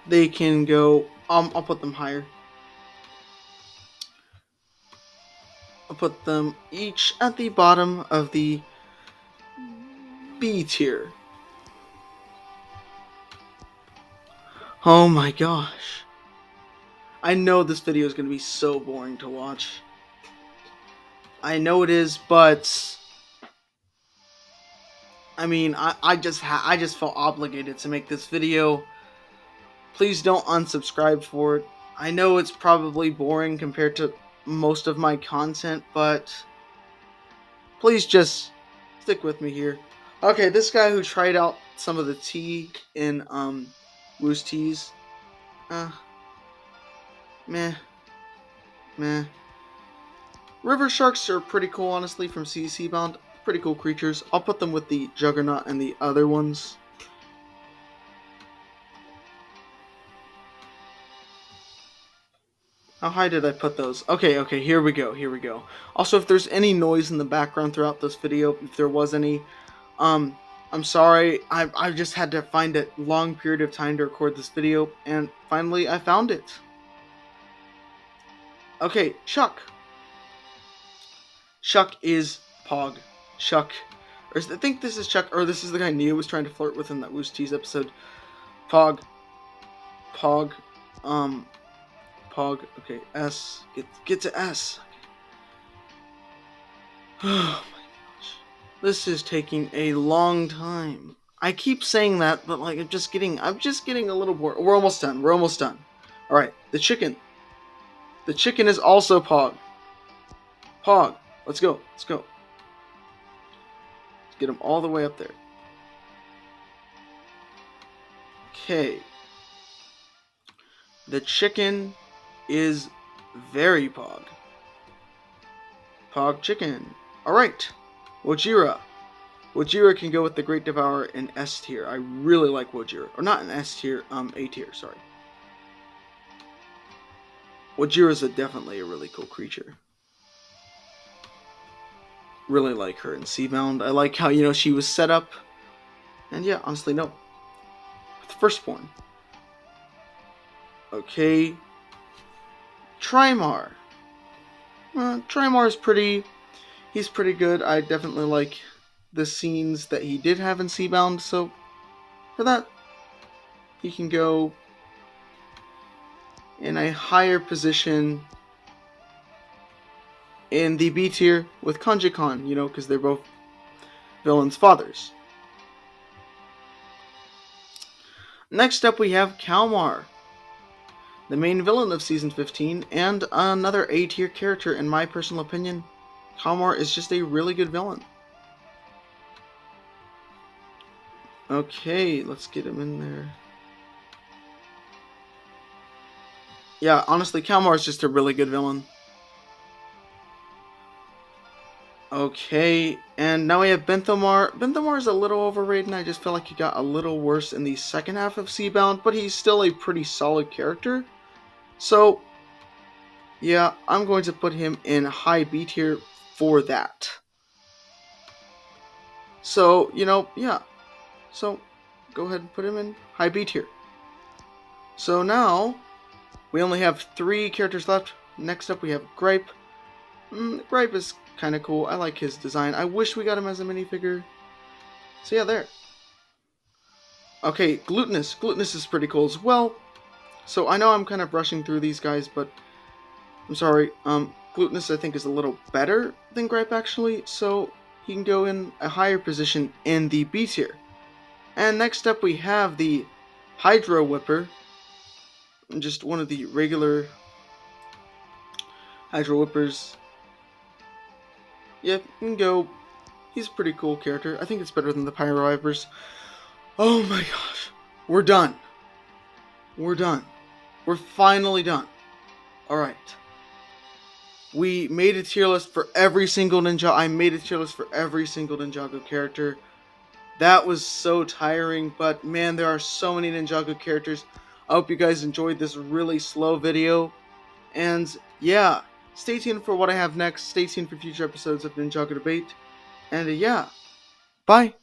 They can go... I'll put them higher. I'll put them each at the bottom of the B tier. Oh my gosh. I know this video is going to be so boring to watch. I know it is, but... I mean, I just felt obligated to make this video. Please don't unsubscribe for it. I know it's probably boring compared to most of my content, but please just stick with me here. Okay, this guy who tried out some of the tea in Wu's Teas. Meh. River sharks are pretty cool, honestly, from CC Bound. Pretty cool creatures. I'll put them with the Juggernaut and the other ones. How high did I put those? Okay, here we go. Also, if there's any noise in the background throughout this video, if there was any, I'm sorry. I just had to find a long period of time to record this video, and finally I found it. Okay, Chuck. Chuck is Pog. Chuck. I think this is Chuck, or this is the guy Neo was trying to flirt with in that Wu's Teas episode. Pog. Pog. Okay, S. Get to S. Oh my gosh. This is taking a long time. I keep saying that, but like I'm just getting a little bored. We're almost done. Alright, the chicken. The chicken is also Pog. Pog. Let's go. Let's get him all the way up there. Okay. The chicken is very Pog. Pog chicken. Alright. Wojira. Wojira can go with the Great Devourer in S tier. I really like Wojira. Or not in S tier, A tier, sorry. Wojira is definitely a really cool creature. Really like her in Seabound. I like how, she was set up. And yeah, honestly, no. The Firstborn. Okay. Trimar. Trimar is he's pretty good. I definitely like the scenes that he did have in Seabound, so for that, he can go in a higher position in the B tier with Kanji Khan, because they're both villains' fathers. Next up we have Halmar, the main villain of Season 15, and another A tier character in my personal opinion. Halmar is just a really good villain. Okay, let's get him in there. Yeah, honestly, Halmar is just a really good villain. Okay, and now we have Benthomar. Benthomar is a little overrated, and I just feel like he got a little worse in the second half of Seabound, but he's still a pretty solid character. So, yeah, I'm going to put him in high B tier for that. So, yeah. So, go ahead and put him in high B tier. So now, we only have 3 characters left. Next up we have Gripe. Gripe is kind of cool. I like his design. I wish we got him as a minifigure. So yeah, there. Okay, Glutinous. Glutinous is pretty cool as well. So I know I'm kind of rushing through these guys, but I'm sorry. Glutinous I think is a little better than Gripe actually, so he can go in a higher position in the B tier. And next up we have the Hydro Whipper. Just one of the regular Hydro Whippers. Yeah, you can go. He's a pretty cool character. I think it's better than the Pyro Vipers. Oh my gosh. We're done. We're done. We're finally done. Alright. We made a tier list for every single Ninja. I made a tier list for every single Ninjago character. That was so tiring, but man, there are so many Ninjago characters. I hope you guys enjoyed this really slow video. And yeah, stay tuned for what I have next. Stay tuned for future episodes of Ninjago Debate. And yeah, bye.